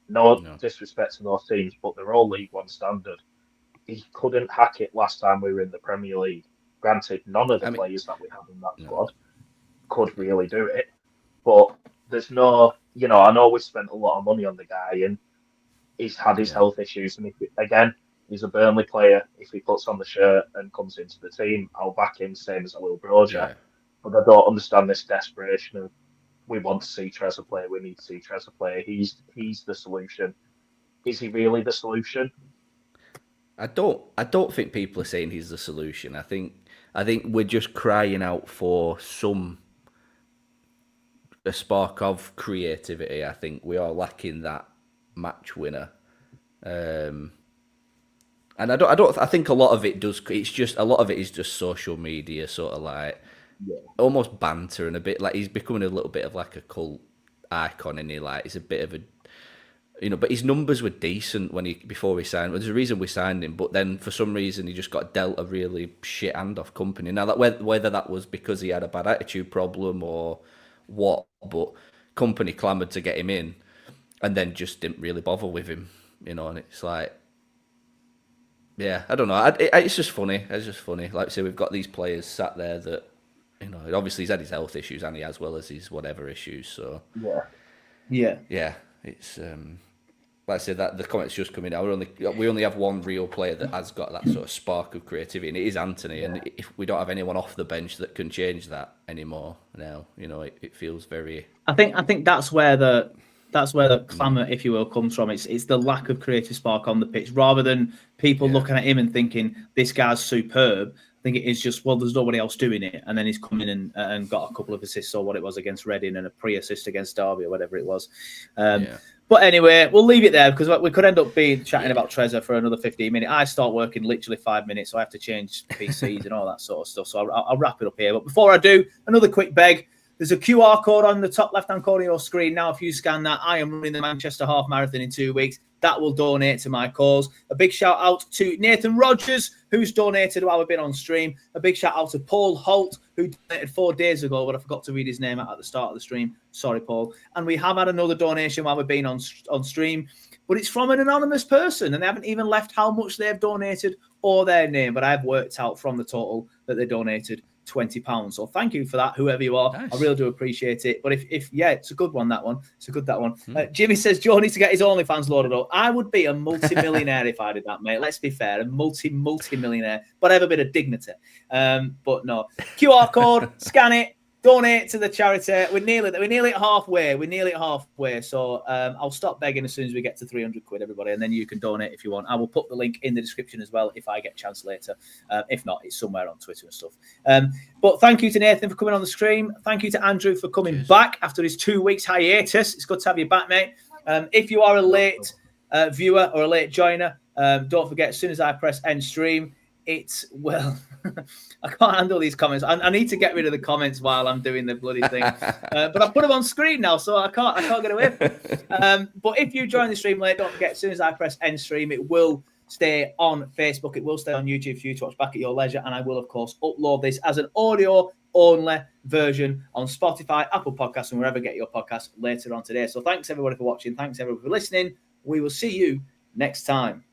No disrespect to those teams, but they're all League One standard. He couldn't hack it last time we were in the Premier League. Granted, none of the players that we have in that squad could really do it. But there's no, I know we spent a lot of money on the guy and he's had his health issues. And again, he's a Burnley player. If he puts on the shirt and comes into the team, I'll back him, same as I will Broja. Yeah. But I don't understand this desperation of we want to see Trezor play, we need to see Trezor play. He's the solution. Is he really the solution? I don't think people are saying he's the solution. I think we're just crying out for a spark of creativity. I think we are lacking that match winner. And I think a lot of it does. It's just a lot of it is just social media, sort of like almost banter and a bit like he's becoming a little bit of like a cult icon, and he's a bit of a. But his numbers were decent before he signed. Well, there's a reason we signed him, but then for some reason he just got dealt a really shit hand off Company. Now that whether that was because he had a bad attitude problem or what, but Company clamoured to get him in, and then just didn't really bother with him. And it's like, yeah, I don't know. It's just funny. It's just funny. Like I say, we've got these players sat there that, obviously he's had his health issues and he as well as his whatever issues. So yeah, it's like I said, that the comments just coming out. We only have one real player that has got that sort of spark of creativity, and it is Anthony. And if we don't have anyone off the bench that can change that anymore now, it feels very. I think that's where the clamour, if you will, comes from. It's the lack of creative spark on the pitch, rather than people looking at him and thinking this guy's superb. I think it is just, well, there's nobody else doing it, and then he's come in and got a couple of assists or what it was against Reading and a pre-assist against Derby or whatever it was. But anyway, we'll leave it there because we could end up chatting about Trezor for another 15 minutes. I start working literally 5 minutes, so I have to change PCs and all that sort of stuff. So I'll wrap it up here. But before I do, another quick beg. There's a QR code on the top left-hand corner of your screen. Now, if you scan that, I am running the Manchester Half Marathon in 2 weeks. That will donate to my cause. A big shout out to Nathan Rogers, who's donated while we've been on stream. A big shout out to Paul Holt, who donated 4 days ago, but I forgot to read his name out at the start of the stream. Sorry, Paul. And we have had another donation while we've been on stream, but it's from an anonymous person, and they haven't even left how much they've donated or their name, but I've worked out from the total that they donated £20. So thank you for that, whoever you are. Nice. I really do appreciate it. But if it's a good one, that one. It's a good that one. Jimmy says Joe needs to get his OnlyFans loaded up. I would be a multi-millionaire if I did that, mate. Let's be fair, a multi-millionaire, but I have a bit of dignity. But no, QR code, scan it. Donate to the charity. We're nearly at halfway. So I'll stop begging as soon as we get to 300 quid, everybody, and then you can donate if you want. I will put the link in the description as well if I get a chance later. If not, it's somewhere on Twitter and stuff. But thank you to Nathan for coming on the stream. Thank you to Andrew for coming back after his 2 weeks hiatus. It's good to have you back, mate. If you are a late viewer or a late joiner, don't forget, as soon as I press end stream, I can't handle these comments. I need to get rid of the comments while I'm doing the bloody thing. But I put them on screen now, so I can't get away from it. But if you join the stream late, don't forget, as soon as I press end stream, it will stay on Facebook. It will stay on YouTube for you to watch back at your leisure. And I will, of course, upload this as an audio-only version on Spotify, Apple Podcasts, and wherever you get your podcasts later on today. So thanks, everybody, for watching. Thanks, everybody, for listening. We will see you next time.